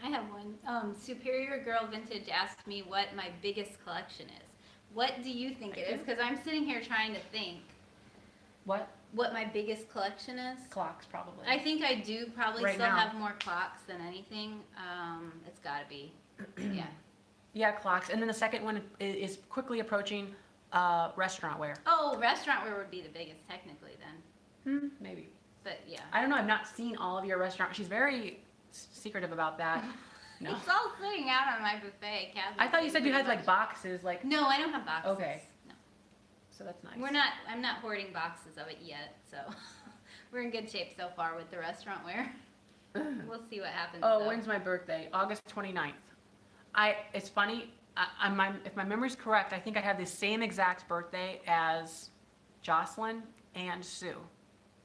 I have one. Superior Girl Vintage asked me what my biggest collection is. What do you think it is? Because I'm sitting here trying to think. What? what my biggest collection is? Clocks, probably. I think I do probably Right still now. have more clocks than anything. It's gotta be, yeah. Yeah, clocks. And then the second one is quickly approaching restaurant wear. Oh, restaurant wear would be the biggest technically then, Maybe. but yeah. I don't know. I've not seen all of your restaurant. She's very secretive about that. No. It's all sitting out on my buffet cabinet. I thought you said you had like boxes, like. No, I don't have boxes. Okay. No. So that's nice. I'm not hoarding boxes of it yet, so we're in good shape so far with the restaurant wear. We'll see what happens. Oh, though. when's my birthday? August 29th. It's funny. If my memory's correct, I think I have the same exact birthday as Jocelyn and Sue.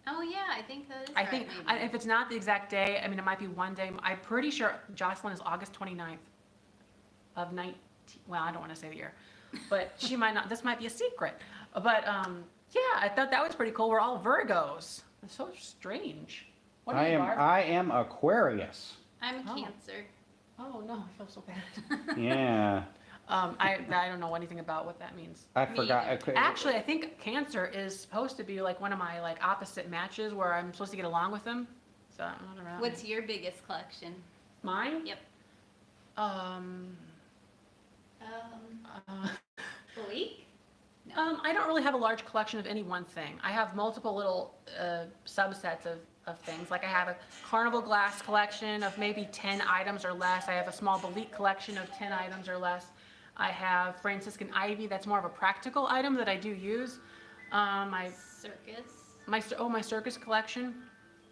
Oh yeah, I think that is I right, think, maybe. if it's not the exact day, I mean, it might be one day. I'm pretty sure Jocelyn is August 29th of 19, well, I don't want to say the year, but she might not, this might be a secret. But, yeah, I thought that was pretty cool. We're all Virgos. It's so strange. What are you, Barb? I am Aquarius. I'm a Oh. Cancer. Oh, no, I feel so bad. Yeah, I don't know anything about what that means. I Me forgot. either. Actually, I think Cancer is supposed to be like one of my like opposite matches where I'm supposed to get along with them. So I don't know. What's your biggest collection? mine? Yep. Um, uh, A week? I don't really have a large collection of any one thing. I have multiple little subsets of things. Like I have a carnival glass collection of maybe 10 items or less. I have a small Belite collection of 10 items or less. I have Franciscan ivy. That's more of a practical item that I do use. Circus. My circus collection,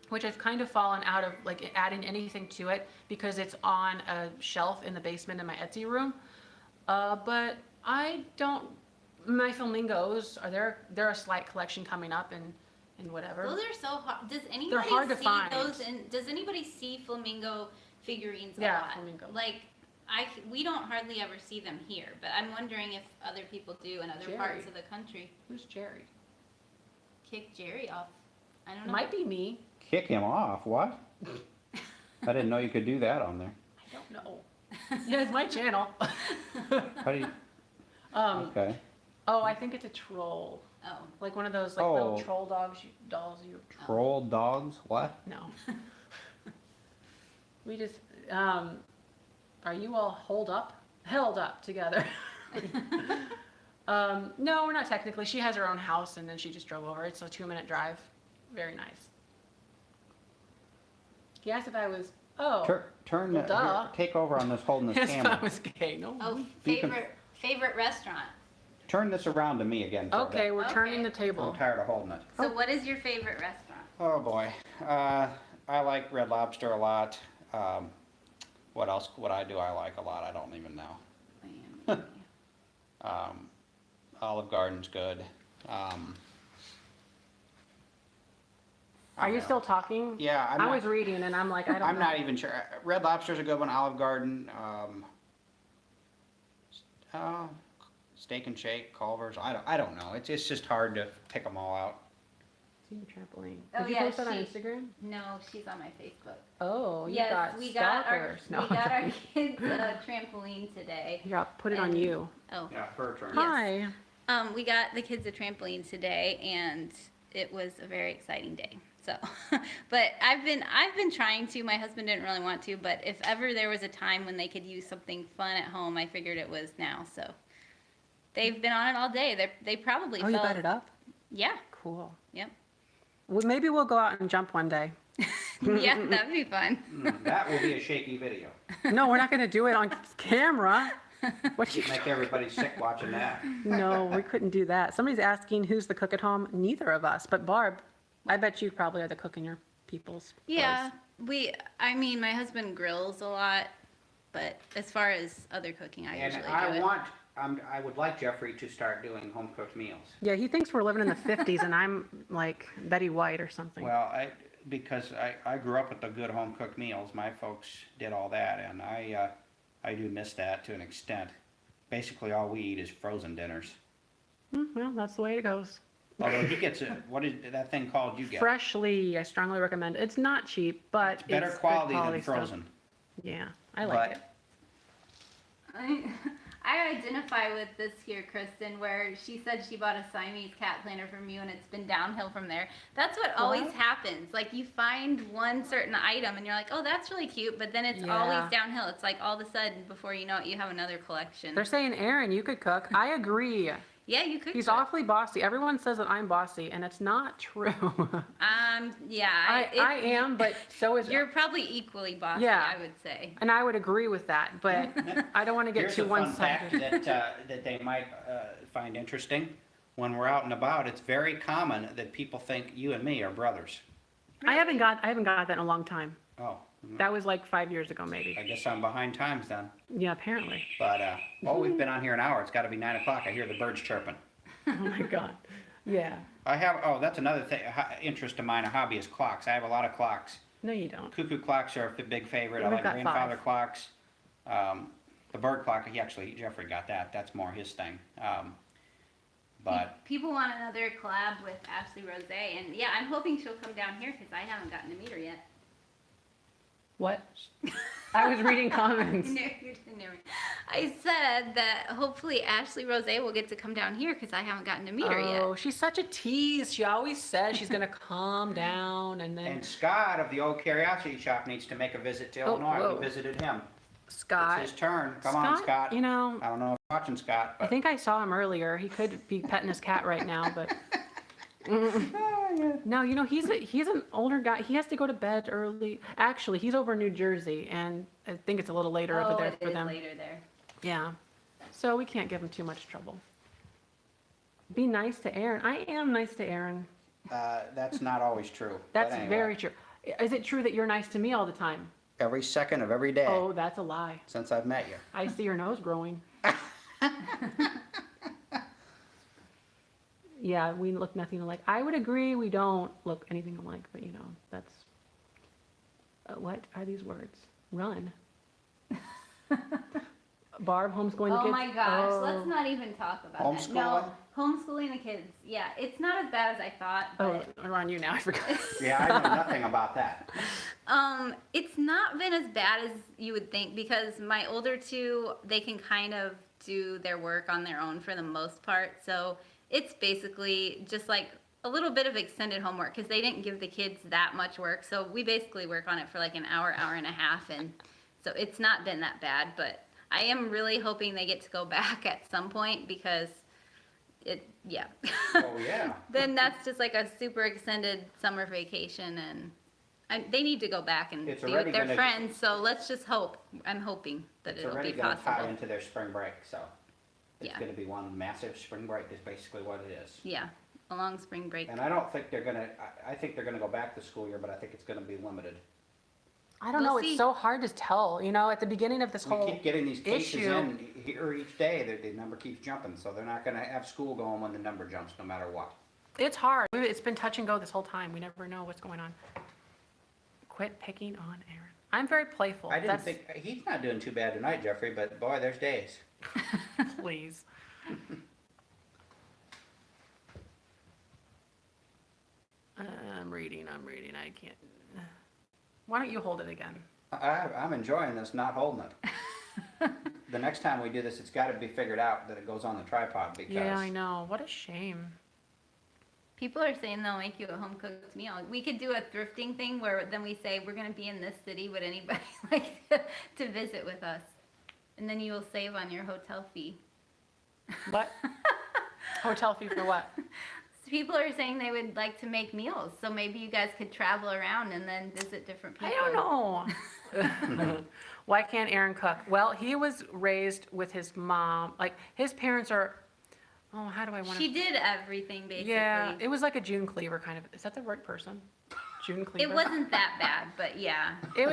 which I've kind of fallen out of like adding anything to it because it's on a shelf in the basement in my Etsy room. But I don't. My flamingos they're a slight collection coming up and whatever. Those are so hard. Does anybody hard to see find. those? And does anybody see flamingo figurines a Yeah, lot? flamingo. Like we don't hardly ever see them here, but I'm wondering if other people do in other Jerry. parts of the country. Who's Jerry? Kick Jerry off. I don't know. Might be me. Kick him off. What? I didn't know you could do that on there. I don't know. Yeah, it's my channel. How do you? Okay. Oh, I think it's a troll. Oh. Like one of those like little Oh. troll dolls you. Troll dogs. What? No. We just, are you all held up together? No, we're not technically. She has her own house and then she just drove over. It's a 2-minute drive. Very nice. He asked if I was, Turn. Well, duh. Here, take over on this holding this yes, I camera. was gay. No. Oh, You can- favorite restaurant. Turn this around to me again. Florida. Okay, we're turning the Okay. I'm table. tired of holding it. So what is your favorite restaurant? Oh boy. I like Red Lobster a lot. What else would I do? I like a lot. I don't even know. Olive Garden's good. Are you still talking? Yeah, I was reading and I'm like, I don't know. I'm not even sure. Red Lobster's a good one. Olive Garden. Steak and Shake, Culver's. I don't know. It's just hard to pick them all out. See your trampoline. Oh, Did you yeah, post that on she- Instagram? No, she's on my Facebook. Oh, you Yes, got we got our stalkers. No. we got our kids a trampoline today. Here, I'll put it on And- you. Oh. Yeah, fur turn. Hi. We got the kids a trampoline today, and it was a very exciting day. So, but I've been trying to. My husband didn't really want to, but if ever there was a time when they could use something fun at home, I figured it was now. So, they've been on it all day. They probably Oh, you fell. got it up? Yeah, Cool. yep. Well, maybe we'll go out and jump one day. Yeah, that'd be fun. That will be a shaky video. No, we're not going to do it on camera. What do you? Make everybody sick watching that. No, we couldn't do that. Somebody's asking who's the cook at home. Neither of us. But Barb, I bet you probably are the cook in your people's. Yeah, I mean, my husband grills a lot, but as far as other cooking, I And usually I do it. want, I would like Jeffrey to start doing home cooked meals. Yeah, he thinks we're living in the 50s and I'm like Betty White or something. Well, because I grew up with the good home cooked meals. My folks did all that, and I do miss that to an extent. Basically, all we eat is frozen dinners. Well, that's the way it goes. Although he gets it, what is that thing called you get? Freshly, I strongly recommend. It's not cheap, but It's better good quality than stuff. frozen. Yeah, I like But- it. I I identify with this here, Kristen, where she said she bought a Siamese cat planner from you and it's been downhill from there. That's what always What? happens. Like you find one certain item and you're like, oh, that's really cute, but then it's Yeah. always downhill. It's like all of a sudden, before you know it, you have another collection. They're saying, Aaron, you could cook. I agree. Yeah, you could. He's cook. awfully bossy. Everyone says that I'm bossy, and it's not true. Yeah. I am, but so is You're probably equally bossy, Yeah. I would say. and I would agree with that, but I don't want to get Here's too a fun fact one-sided. that they might find interesting. When we're out and about, it's very common that people think you and me are brothers. I haven't got that in a long time. Oh, That was like 5 years ago, maybe. I guess I'm behind times then. Yeah, apparently. But, we've been on here an hour. It's got to be 9 o'clock. I hear the birds chirping. Oh my God. Yeah. That's another thing, interest of mine, a hobby is clocks. I have a lot of clocks. No, you don't. Cuckoo clocks are a big favorite. I We've like got grandfather 5. clocks. The bird clock, Jeffrey got that. That's more his thing. But People want another collab with Ashley Rose, and yeah, I'm hoping she'll come down here because I haven't gotten to meet her yet. What? I was reading comments. No, you didn't hear me. I said that hopefully Ashley Rose will get to come down here because I haven't gotten to meet her yet. Oh, she's such a tease. She always says she's going to calm down and then and Scott of the old Curiosity Shop needs to make a visit to Oh, Illinois. whoa. We visited him. Scott. It's his turn. Come on, Scott. You know, I don't know if you're watching, Scott, I but think I saw him earlier. He could be petting his cat right now, but no, you know, he's an older guy. He has to go to bed early. Actually, he's over in New Jersey, and I think it's a little later over there it for is them. later there. Yeah. So we can't give him too much trouble. Be nice to Aaron. I am nice to Aaron. that's not always true. That's But anyway, very true. Is it true that you're nice to me all the time? every second of every day Oh, that's a lie. since I've met you. I see your nose growing. Yeah, we look nothing alike. I would agree we don't look anything alike, but you know, that's... what are these words? Run. Barb, homeschooling the Oh kids? my gosh, Oh. let's not even talk about that. Homeschooling? No, homeschooling the kids. Yeah, it's not as bad as I thought, Oh, but we're on you now, I forgot. Yeah, I know nothing about that. it's not been as bad as you would think because my older two, they can kind of do their work on their own for the most part. So it's basically just like a little bit of extended homework because they didn't give the kids that much work. So we basically work on it for like an hour, hour and a half. And so it's not been that bad, but I am really hoping they get to go back at some point because yeah. Oh, yeah. Then that's just like a super extended summer vacation and they need to go back and It's be already with their gonna- friends. So let's just hope. I'm hoping that It's it'll already be going to tie possible. into their spring break, so it's Yeah. going to be one massive spring break is basically what it is. Yeah, a long spring break. And I don't think they're going to, I think they're going to go back this school year, but I think it's going to be limited. I don't We'll know, see. it's so hard to tell. You know, at the beginning of this We whole keep getting these cases issue- in here each day, the number keeps jumping, so they're not going to have school going when the number jumps, no matter what. It's hard. It's been touch and go this whole time. We never know what's going on. Quit picking on Aaron. I'm very playful. I didn't think, he's not doing too bad tonight, Jeffrey, but boy, there's days. Please. I'm reading. I can't. Why don't you hold it again? I'm enjoying this, not holding it. The next time we do this, it's got to be figured out that it goes on the tripod because. Yeah, I know. What a shame. People are saying they'll make you a home cooked meal. We could do a thrifting thing where then we say we're going to be in this city. Would anybody like to visit with us? And then you will save on your hotel fee. What? Hotel fee for what? People are saying they would like to make meals, so maybe you guys could travel around and then visit different people. I don't know. Why can't Aaron cook? Well, he was raised with his mom. Like, his parents are, oh, how do I want to? She did everything basically. Yeah, it was like a June Cleaver kind of. Is that the right person? June Cleaver? It wasn't that bad, but yeah. It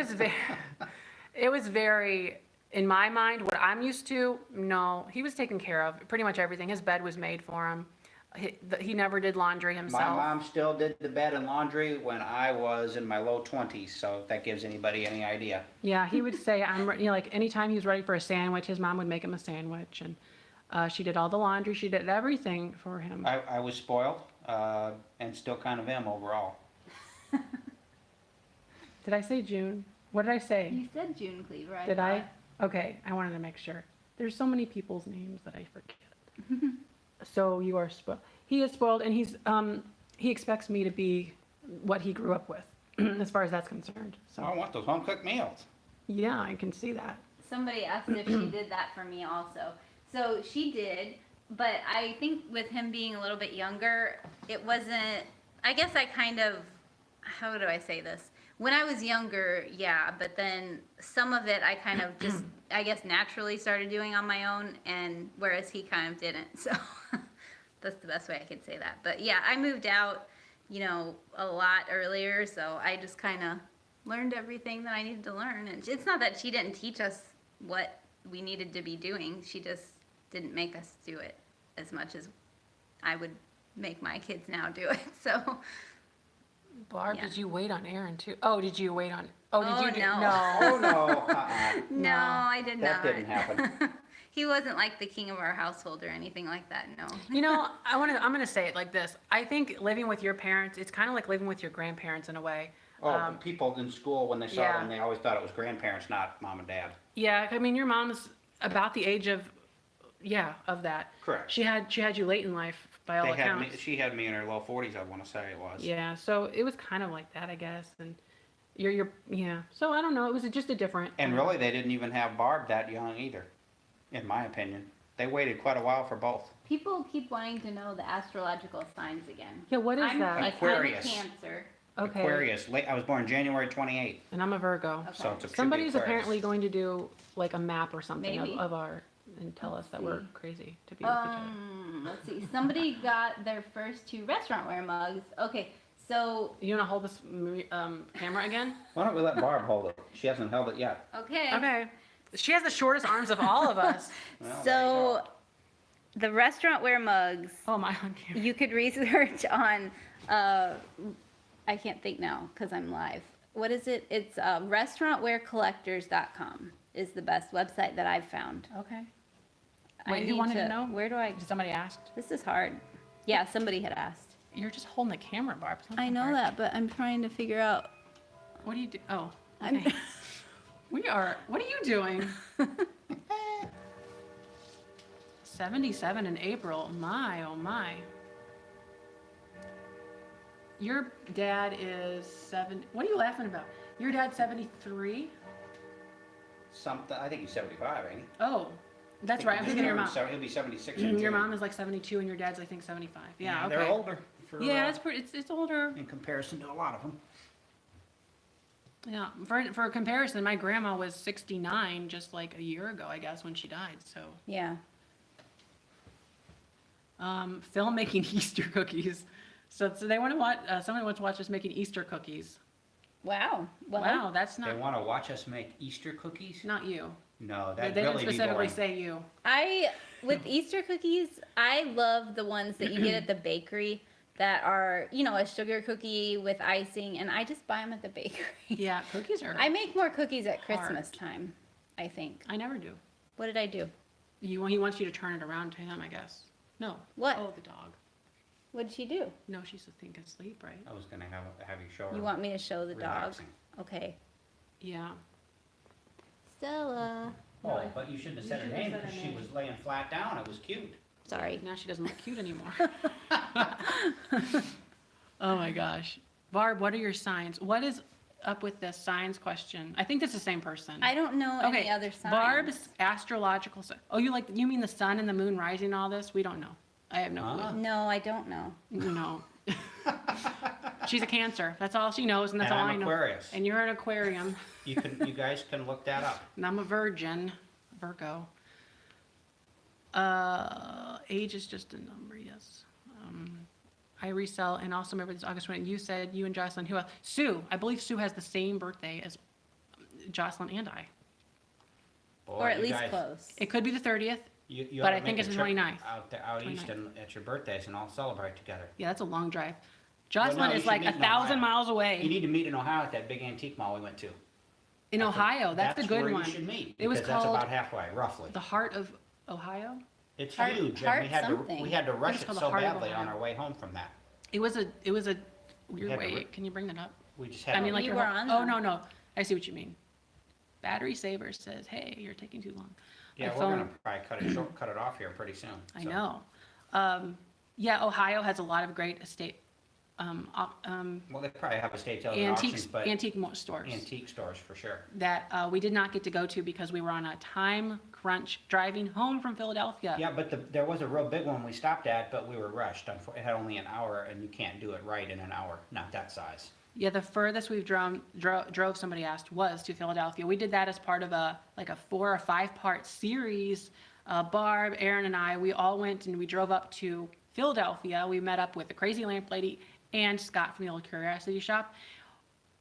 was very, in my mind, what I'm used to, no, he was taken care of. Pretty much everything. His bed was made for him. He never did laundry My himself. mom still did the bed and laundry when I was in my low 20s, so if that gives anybody any idea. Yeah, he would say, like anytime he was ready for a sandwich, his mom would make him a sandwich. And she did all the laundry. She did everything for him. I was spoiled and still kind of am overall. Did I say June? What did I say? You said June Cleaver. Did I? Okay, I wanted to make sure. There's so many people's names that I forget. So you are spoiled. He is spoiled, and he expects me to be what he grew up with, as far as that's concerned. So I want those home cooked meals. yeah, I can see that. Somebody asked if she did that for me also. So she did, but I think with him being a little bit younger, it wasn't, I guess I kind of, how do I say this? When I was younger, yeah, but then some of it I kind of just, I guess, naturally started doing on my own, and whereas he kind of didn't. So that's the best way I could say that. But yeah, I moved out, you know, a lot earlier, so I just kind of learned everything that I needed to learn. And it's not that she didn't teach us what we needed to be doing. She just didn't make us do it as much as I would make my kids now do it. So Barb, Yeah. did you wait on Aaron too? Oh, did you wait on? Oh, did Oh, you do? no. Oh, no. no, I did That not. didn't happen. He wasn't like the king of our household or anything like that. No. You know, I'm gonna say it like this. I think living with your parents, it's kind of like living with your grandparents in a way. Oh, people in school, when they saw yeah. them, they always thought it was grandparents, not mom and dad. Yeah, I mean, your mom's about the age of, yeah, of that. Correct. She had you late in life by all They had accounts. she had me in her low 40s, I want to say it was. Yeah, so it was kind of like that, I guess. And yeah. So I don't know. It was just a different. And really, they didn't even have Barb that young either, in my opinion. They waited quite a while for both. People keep wanting to know the astrological signs again. Yeah, what is I'm that? like Aquarius. I'm a Cancer. Okay. Aquarius. I was born January 28th, And I'm a Virgo. Okay. so it's a Somebody's Aquarius. apparently going to do like a map or something Maybe. of our and tell us that we're see. crazy to be with each other. Let's see. Somebody got their first 2 restaurantware mugs. Okay, so You want to hold this camera again? Why don't we let Barb hold it? She hasn't held it yet. okay. Okay. She has the shortest arms of all of us. Well, there you So go. the restaurantware mugs, Oh, my on camera. you could research on. I can't think now because I'm live. What is it? It's restaurantwarecollectors.com is the best website that I've found. Okay. I Wait, who need wanted to know? Where do I? Somebody asked. This is hard. Yeah, somebody had asked. You're just holding the camera, Barb. It's not I know hard. that, but I'm trying to figure out. What do you do? Oh, I'm- okay. What are you doing? 77 in April. My, oh my. Your dad is what are you laughing about? Your dad's 73? Something. I think he's 75, ain't he? Oh, that's right. I'm thinking of your mom. He'll be 76 in Your June. mom is like 72 and your dad's I think 75. Yeah, okay. They're older. Yeah, it's pretty. It's older. in comparison to a lot of them. Yeah, for comparison, my grandma was 69 just like a year ago, I guess, when she died. So, Yeah. Phil making Easter cookies. So they want to watch. Someone wants to watch us making Easter cookies. Wow. Well, Wow, that's They not want to watch us make Easter cookies? not you. No, They that'd didn't really be specifically boring. say you. with Easter cookies, I love the ones that you get at the bakery that are, you know, a sugar cookie with icing, and I just buy them at the bakery. Yeah, cookies are. I make more cookies at Hard. Christmas time, I think. I never do. What did I do? He wants you to turn it around to him, I guess. No. What? Oh, the dog. What did she do? No, she's I think asleep, right? I was going to have you show her. You want me to show the relaxing. dog? Okay. Yeah. Stella. Oh, but you shouldn't have said her You shouldn't name have said because her she name. was laying flat down. It was cute. Sorry. Now she doesn't look cute anymore. Oh my gosh. Barb, what are your signs? What is up with this signs question? I think it's the same person. I don't know Okay, any other signs. Barb's astrological sign. Oh, you mean the sun and the moon rising and all this? We don't know. I have no Huh? No, I don't know. clue. No. She's a Cancer. That's all she knows, and that's And all I'm I know. Aquarius. And you're an Aquarium, You guys can look that up. and I'm a Virgin, Virgo. Age is just a number, yes. I resell, and also remember this August 20. You said you and Jocelyn. Who else? Sue. I believe Sue has the same birthday as Jocelyn and I. Boy, Or at you least guys- close. It could be the 30th. You But ought I to think make it's a the trip 29th. Out east and at your birthdays and all celebrate together. Yeah, that's a long drive. Well, Jocelyn no, you is like should meet in 1,000 Ohio. miles You away need to meet in Ohio at that big antique mall we went to. in That's Ohio. That's the good where one. you should meet. It was because that's called about halfway, roughly. The Heart of Ohio. It's Heart- huge, Heart and we had something. to rush It's it called the so Heart of badly on Ohio. our way home from that. It was a weird had to way. ri- Can you bring that up? We just had. I mean, to- like You your were whole- on Oh them. no. I see what you mean. Battery Saver says, "Hey, you're taking too long." Yeah, we're gonna probably cut it off here pretty soon. I so. know. Yeah, Ohio has a lot of great estate, Well, they probably have estate sales and auctions, but antique stores antique stores for sure. that we did not get to go to because we were on a time crunch driving home from Philadelphia. Yeah, but there was a real big one we stopped at, but we were rushed. It had only an hour, and you can't do it right in an hour, not that size. Yeah, the furthest we've drove, somebody asked, was to Philadelphia. We did that as part of a 4 or 5 part series. Barb, Aaron, and I, we all went and we drove up to Philadelphia. We met up with the Crazy Lamp Lady and Scott from the Old Curiosity Shop.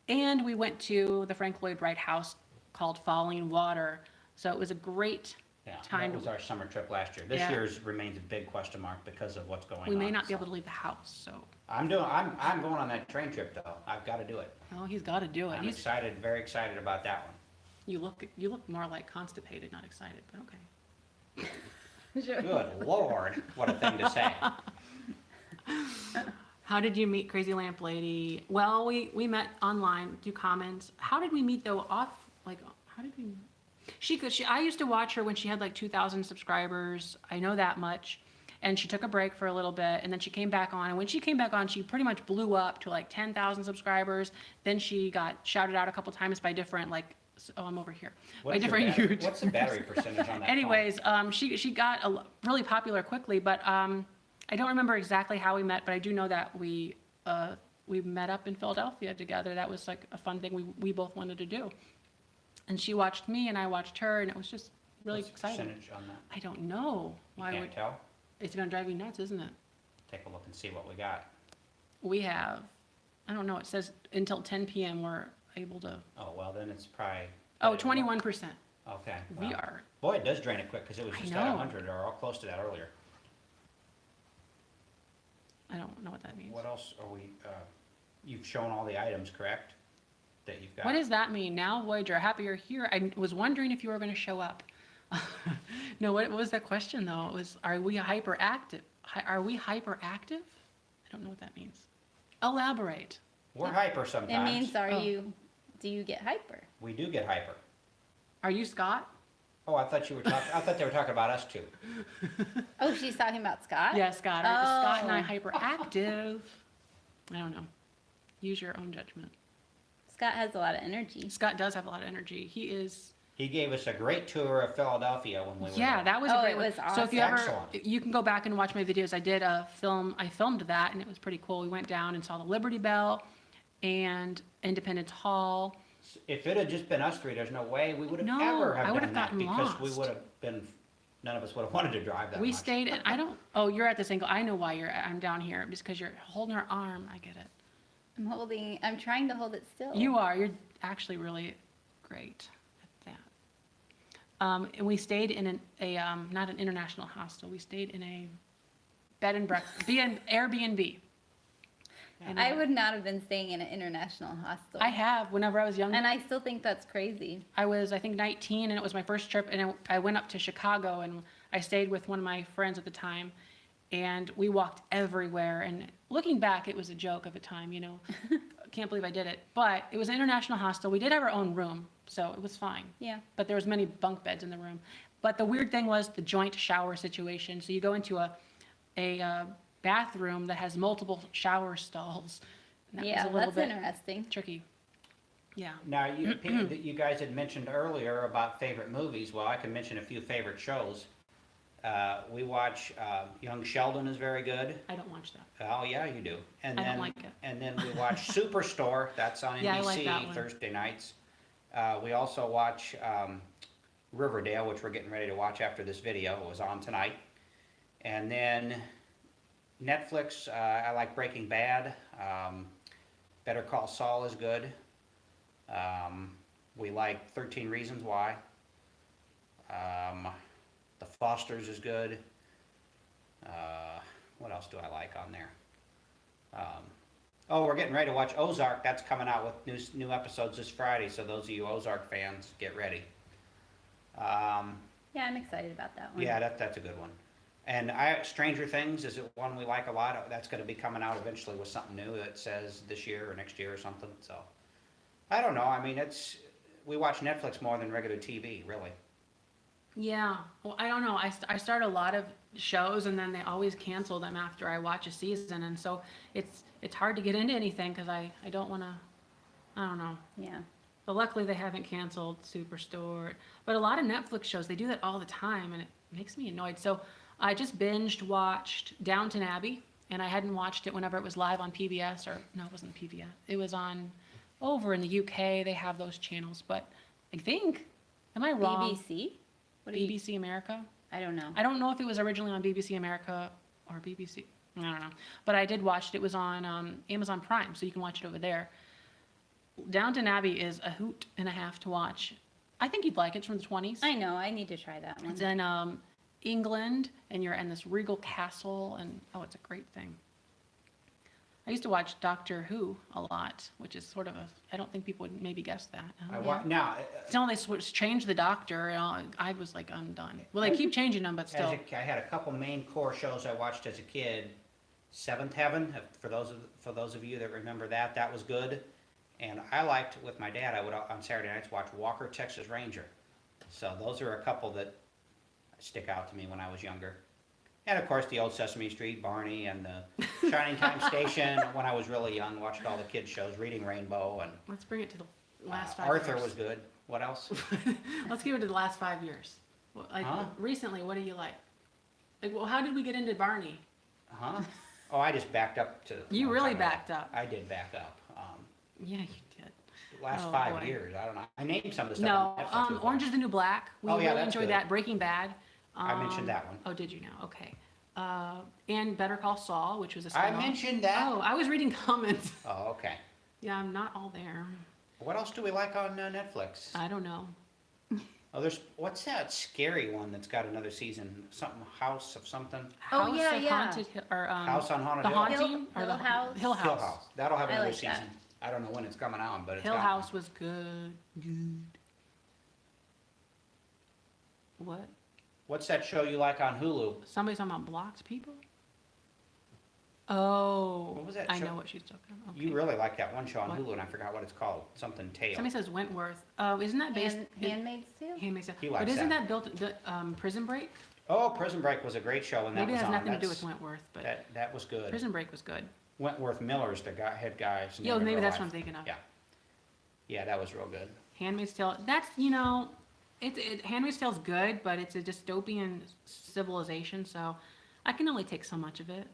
And we went to the Frank Lloyd Wright house called Falling Water. So it was a great time. That was our summer trip last year. This year's remains a big question mark because of what's going on. We may not be able to leave the house, so. I'm going on that train trip though. I've got to do it. Oh, he's got to do it. I'm excited, very excited about that one. You look more like constipated, not excited, but okay. Good Lord, what a thing to say. How did you meet Crazy Lamp Lady? Well, we met online through comments. How did we meet though? How did we? I used to watch her when she had like 2,000 subscribers. I know that much. And she took a break for a little bit, and then she came back on. And when she came back on, she pretty much blew up to like 10,000 subscribers. Then she got shouted out a couple times by different I'm over here. By different YouTubers. What's the battery percentage on that? Anyways, she got really popular quickly, but I don't remember exactly how we met, but I do know that we met up in Philadelphia together. That was like a fun thing we both wanted to do. And she watched me, and I watched her, and it was just really exciting. What's the percentage on that? I don't know. You can't tell? It's gonna drive you nuts, isn't it? Take a look and see what we got. We have, I don't know, it says until 10 p.m. we're able to. Oh, well, then it's probably. Oh, 21%. Okay. We well, are. Boy, it does drain it quick because it was I just know. at 100 or all close to that earlier. I don't know what that means. What else are we, you've shown all the items, correct? That you've got. What does that mean? Now, Voyager, happy you're here. I was wondering if you were going to show up. No, what was that question though? It was, are we hyperactive? Are we hyperactive? I don't know what that means. Elaborate. We're hyper sometimes. It means, do you get hyper? We do get hyper. Are you Scott? Oh, I thought they were talking about us too. Oh, she's talking about Scott? Yeah, Scott. Are Scott and I Oh. hyperactive? I don't know. Use your own judgment. Scott has a lot of energy. Scott does have a lot of energy. He gave us a great tour of Philadelphia when we were Yeah, there. that was a great it one. was So if you ever, Excellent. you can go back and watch my videos. I filmed that, and it was pretty cool. We went down and saw the Liberty Bell and Independence Hall. If it had just been us three, there's no way we would have No, ever I have would done have that gotten because we lost. would have been, none of us would have wanted to drive that We much. stayed, and oh, you're at this angle. I know why I'm down here, just because you're holding her arm. I get it. I'm trying to hold it still. You are. You're actually really great at that. And we stayed in not an international hostel. We stayed in a bed and breakfast, Airbnb. And I would not have been staying in an international hostel. I have, whenever I was younger. And I still think that's crazy. I was, I think, 19, and it was my first trip, and I went up to Chicago, and I stayed with one of my friends at the time, and we walked everywhere, and looking back, it was a joke of a time, you know. Can't believe I did it. But it was an international hostel. We did have our own room, so it was fine. Yeah. But there was many bunk beds in the room. But the weird thing was the joint shower situation. So you go into a bathroom that has multiple shower stalls. And that Yeah, was a little that's bit interesting. tricky. Yeah. Now, you guys had mentioned earlier about favorite movies. Well, I can mention a few favorite shows. We watch Young Sheldon is very good. I don't watch that. Oh, yeah, you do. And I then, don't like it. And then we watch Superstore. That's on Yeah, I NBC like that one. Thursday nights. We also watch Riverdale, which we're getting ready to watch after this video. It was on tonight. And then Netflix, I like Breaking Bad. Better Call Saul is good. We like 13 Reasons Why. The Fosters is good. What else do I like on there? Oh, we're getting ready to watch Ozark. That's coming out with new episodes this Friday, so those of you Ozark fans, get ready. Yeah, I'm excited about that one. Yeah, that's a good one. And Stranger Things is one we like a lot. That's going to be coming out eventually with something new that says this year or next year or something. So I don't know. I mean, we watch Netflix more than regular TV, really. Yeah. Well, I don't know. I start a lot of shows and then they always cancel them after I watch a season, and so it's hard to get into anything because I don't want to. I don't know. Yeah. But luckily they haven't canceled Superstore. But a lot of Netflix shows, they do that all the time and it makes me annoyed. So I just watched Downton Abbey, and I hadn't watched it whenever it was live on PBS, or no, it wasn't PBS. It was on over in the UK. They have those channels, but I think, am I wrong? BBC? What do you, BBC America? I don't know. I don't know if it was originally on BBC America or BBC. I don't know. But I did watch it. It was on Amazon Prime, so you can watch it over there. Downton Abbey is a hoot and a half to watch. I think you'd like it. It's from the 20s. I know. I need to try that one. It's in England, and you're in this regal castle, and oh, it's a great thing. I used to watch Doctor Who a lot, which is sort of I don't think people would maybe guess that. Now, Still, they changed the Doctor, and I was like, I'm done. Well, they keep changing them, but still. I had a couple main core shows I watched as a kid. Seventh Heaven, for those of you that remember that, that was good. And I liked, with my dad, I would on Saturday nights watch Walker, Texas Ranger. So those are a couple that stick out to me when I was younger. And of course the old Sesame Street, Barney, and the Shining Time Station. When I was really young, watched all the kids shows, Reading Rainbow, and Let's bring it to the last 5 Arthur years. was good. What else? Let's give it to the last 5 years. Well, like, Huh? recently, what do you like? Like, well, how did we get into Barney? Huh? Oh, I just backed up to. You really sometime ago. backed up. I did back up. Yeah, you did. The last Oh, 5 boy. years, I don't know. I named some of the stuff. No, on Netflix we've Orange is watched. the New Black. We Oh, yeah, really that's enjoyed good. that. Breaking Bad. I mentioned that one. Oh, did you know? Okay. And Better Call Saul, which was a I spin-off. mentioned that. Oh, I was reading comments. Oh, okay. Yeah, I'm not all there. What else do we like on Netflix? I don't know. Oh, what's that scary one that's got another season? Something House of something? Oh, House yeah, of yeah. Haunted Hill, or House on Haunted The Hill? Haunting, or Hill the House? Hill Hill House. House. That'll have I another like that. season. I don't know when it's coming out, but it's Hill got House one. was good. Good. What? What's that show you like on Hulu? Somebody's talking about blocked people? Oh. What was that I show? know what she's talking about. You Okay. really like that one show on What? Hulu, and I forgot what it's called. Something Tale. Somebody says Wentworth. Oh, isn't that based? Handmaid's Tale? Handmaid's Tale. He But likes isn't that. that built the Prison Break? Oh, Prison Break was a great show when that Maybe it was has on. nothing to do with That's- Wentworth, but That was good. Prison Break was good. Wentworth Miller's the head guy. Yo, maybe that's what I'm thinking of. Yeah. Yeah, that was real good. Handmaid's Tale. That's Handmaid's Tale's good, but it's a dystopian civilization, so I can only take so much of it.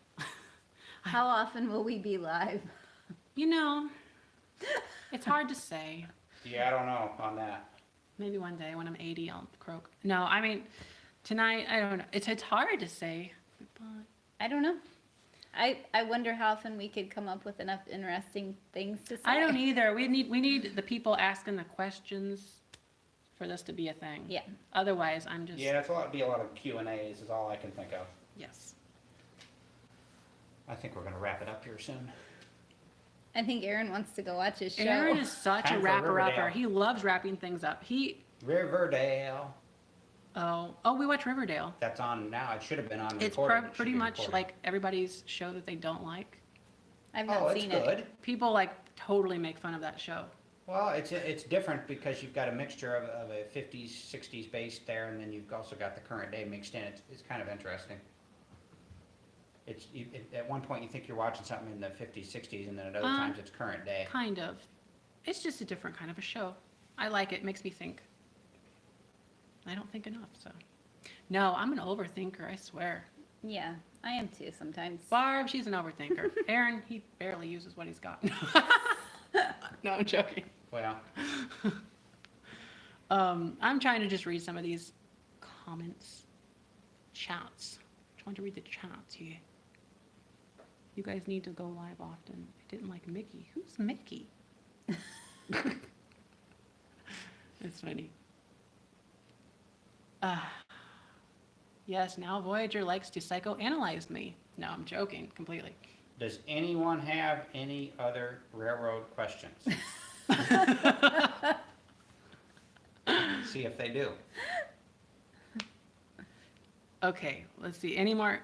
How often will we be live? It's hard to say. Yeah, I don't know on that. Maybe one day when I'm 80, I'll croak. No, I mean, tonight, I don't know. It's hard to say. But I don't know. I wonder how often we could come up with enough interesting things to say. I don't either. We need the people asking the questions for this to be a thing. Yeah. Otherwise, I'm just, Yeah, be a lot of Q&As is all I can think of. yes. I think we're going to wrap it up here soon. I think Aaron wants to go watch his show. Aaron is such a Time for wrapper-upper. Riverdale. He loves wrapping things up. Riverdale. We watch Riverdale. That's on now. It should have been on It's recorded. It should pretty be much recorded. like everybody's show that they don't like. I've Oh, not it's seen good. it. People totally make fun of that show. Well, it's different because you've got a mixture of a 50s, 60s base there, and then you've also got the current day mixed in. It's kind of interesting. At one point you think you're watching something in the 50s, 60s, and then at other times it's current day. Kind of. It's just a different kind of a show. I like it. It makes me think. I don't think enough, so. No, I'm an overthinker, I swear. Yeah, I am too sometimes. Barb, she's an overthinker. Aaron, he barely uses what he's got. No, I'm joking. Well, I'm trying to just read some of these comments, chats. I want to read the chats here. You guys need to go live often. I didn't like Mickey. Who's Mickey? It's funny. Yes, now Voyager likes to psychoanalyze me. No, I'm joking completely. does anyone have any other railroad questions? See if they do. Okay, let's see. Any more?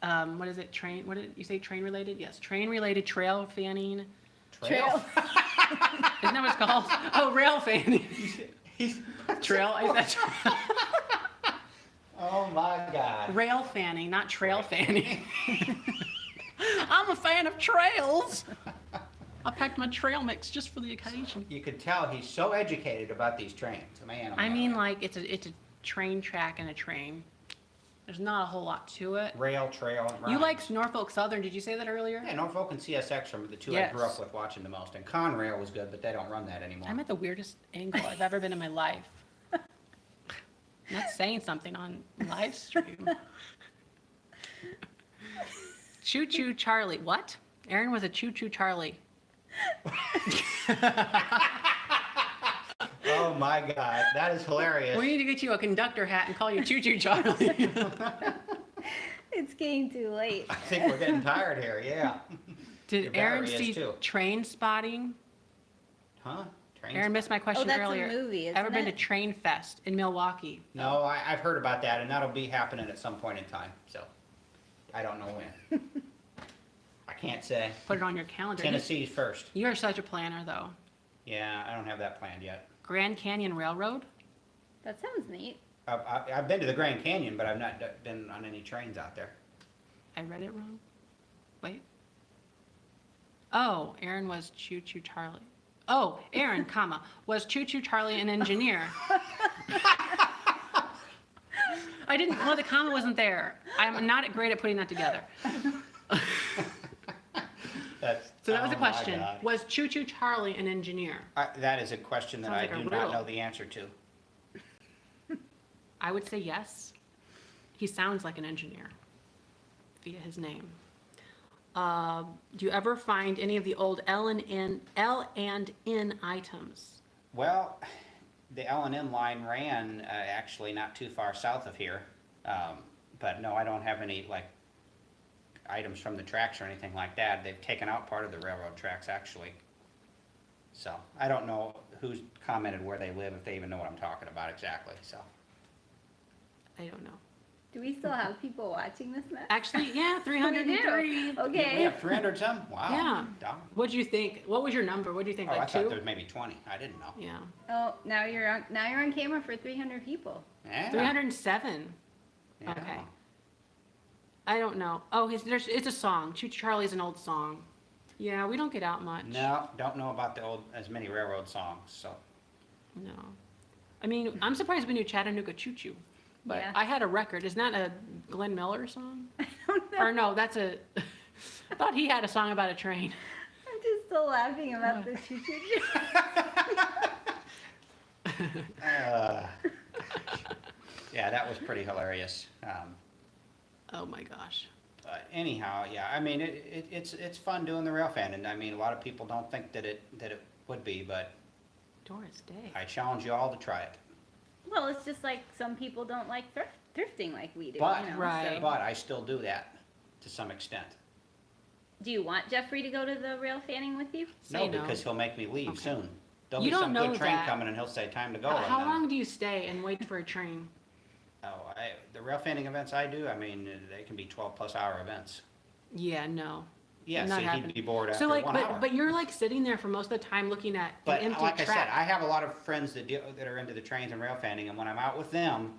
What is it? Train? What did you say? Train related? Yes, train related. Trail fanning. Trail. Isn't that what it's called? Oh, rail fanning. Trail. Is that trail? Oh my God. Rail fanning, not trail fanning. I'm a fan of trails. I packed my trail mix just for the occasion. You could tell he's so educated about these trains, man. Oh, I man. mean, like, it's a train track and a train. There's not a whole lot to it. Rail, trail, and You rhymes. like Norfolk Southern, did you say that earlier? Yeah, Norfolk and CSX are the two Yes. I grew up with watching the most. And Conrail was good, but they don't run that anymore. I'm at the weirdest angle I've ever been in my life. I'm not saying something on live stream. Choo Choo Charlie. What? Aaron was a Choo Choo Charlie. Oh my God, that is hilarious. We need to get you a conductor hat and call you Choo Choo Charlie. It's getting too late. I think we're getting tired here, yeah. Your Did Aaron battery is see too. Train Spotting? Huh? Trains? Aaron missed my question that's a earlier. movie, Ever isn't been to it? Train Fest in Milwaukee? No, I've heard about that, and that'll be happening at some point in time, so I don't know when. I can't say. Put it on your calendar. Tennessee's first. You are such a planner, though. Yeah, I don't have that planned yet. Grand Canyon Railroad? That sounds neat. I've been to the Grand Canyon, but I've not been on any trains out there. I read it wrong. Wait. Oh, Aaron was Choo Choo Charlie. Oh, Aaron, comma, was Choo Choo Charlie an engineer? I didn't, well, the comma wasn't there. I'm not great at putting that together. So that was the oh my question. God. Was Choo Choo Charlie an engineer? That is a question that Sounds I like a do not riddle. know the answer to. I would say yes. He sounds like an engineer via his name. Do you ever find any of the old L and N items? Well, the L&N line ran actually not too far south of here. But no, I don't have any like items from the tracks or anything like that. They've taken out part of the railroad tracks actually. So I don't know who's commented where they live, if they even know what I'm talking about exactly, so. I don't know. Do we still have people watching this mess? Actually, yeah, 303. We Okay. have 300 some? Wow. Yeah. Dog. What'd you think? What was your number? What do you think? Oh, I Like thought 2? there was maybe 20. I didn't know. Yeah. Oh, now you're on camera for 300 people. Yeah. 307. Yeah. Okay. I don't know. Oh, it's a song. Choo Choo Charlie's an old song. Yeah, we don't get out much. No, don't know about as many railroad songs, so. No. I mean, I'm surprised we knew Chattanooga Choo Choo. But Yeah. I had a record. Isn't that a Glenn Miller song? I don't know. Or no, that's a. I thought he had a song about a train. I'm just still laughing about the choo choo choo. Yeah, that was pretty hilarious. Oh my gosh. But anyhow, yeah, I mean, it's fun doing the rail fan, and I mean, a lot of people don't think that it would be, but Doris Day. I challenge you all to try it. Well, it's just like some people don't like thrifting like we do. But, you know, Right. so. but I still do that to some extent. Do you want Jeffrey to go to the rail fanning with you? Say No, because he'll make me leave Okay. soon. There'll You be don't some know good train that. coming, and he'll say, time to go. and How then- long do you stay and wait for a train? Oh, the rail fanning events I do, I mean, they can be 12-plus hour events. Yeah, no. Yeah, Not so he'd happening. be bored after So like, 1 hour. but you're like sitting there for most of the time looking at But an empty like I track. said, I have a lot of friends that are into the trains and rail fanning, and when I'm out with them,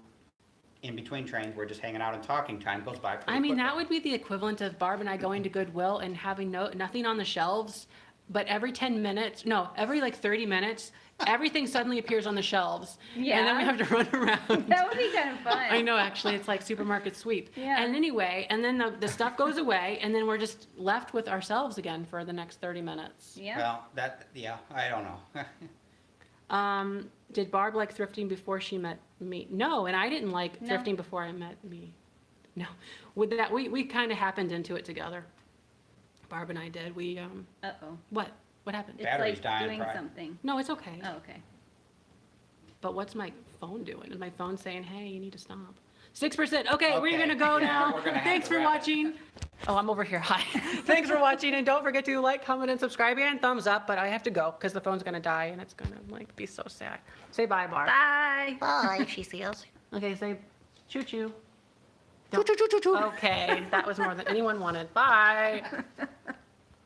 in between trains, we're just hanging out and talking. Time goes by pretty I mean, that quickly. would be the equivalent of Barb and I going to Goodwill and having nothing on the shelves, but every 10 minutes, no, every like 30 minutes, everything suddenly appears on the shelves. And then we Yeah. have to run around. That would be kind of fun. I know, actually, it's like supermarket sweep. Yeah. And anyway, and then the stuff goes away, and then we're just left with ourselves again for the next 30 minutes. Yeah. Well, yeah, I don't know. Did Barb like thrifting before she met me? No, and I didn't like No. thrifting before I met me. No, with that, we kind of happened into it together. Barb and I did. We, Uh-oh. What happened? It's Battery's like dying, doing probably. something. No, it's okay. Oh, okay. But what's my phone doing? Is my phone saying, hey, you need to stop? 6%. Okay, we're Okay. gonna go Yeah, now. we're gonna have Thanks to for wrap it. watching. Oh, I'm over here. Hi. Thanks for watching, and don't forget to like, comment, and subscribe, and thumbs up. But I have to go because the phone's gonna die, and it's gonna like be so sad. Say bye, Barb. Bye. Bye, she seals. Okay, say choo choo. Choo choo choo choo choo. Okay, that was more than anyone wanted. Bye.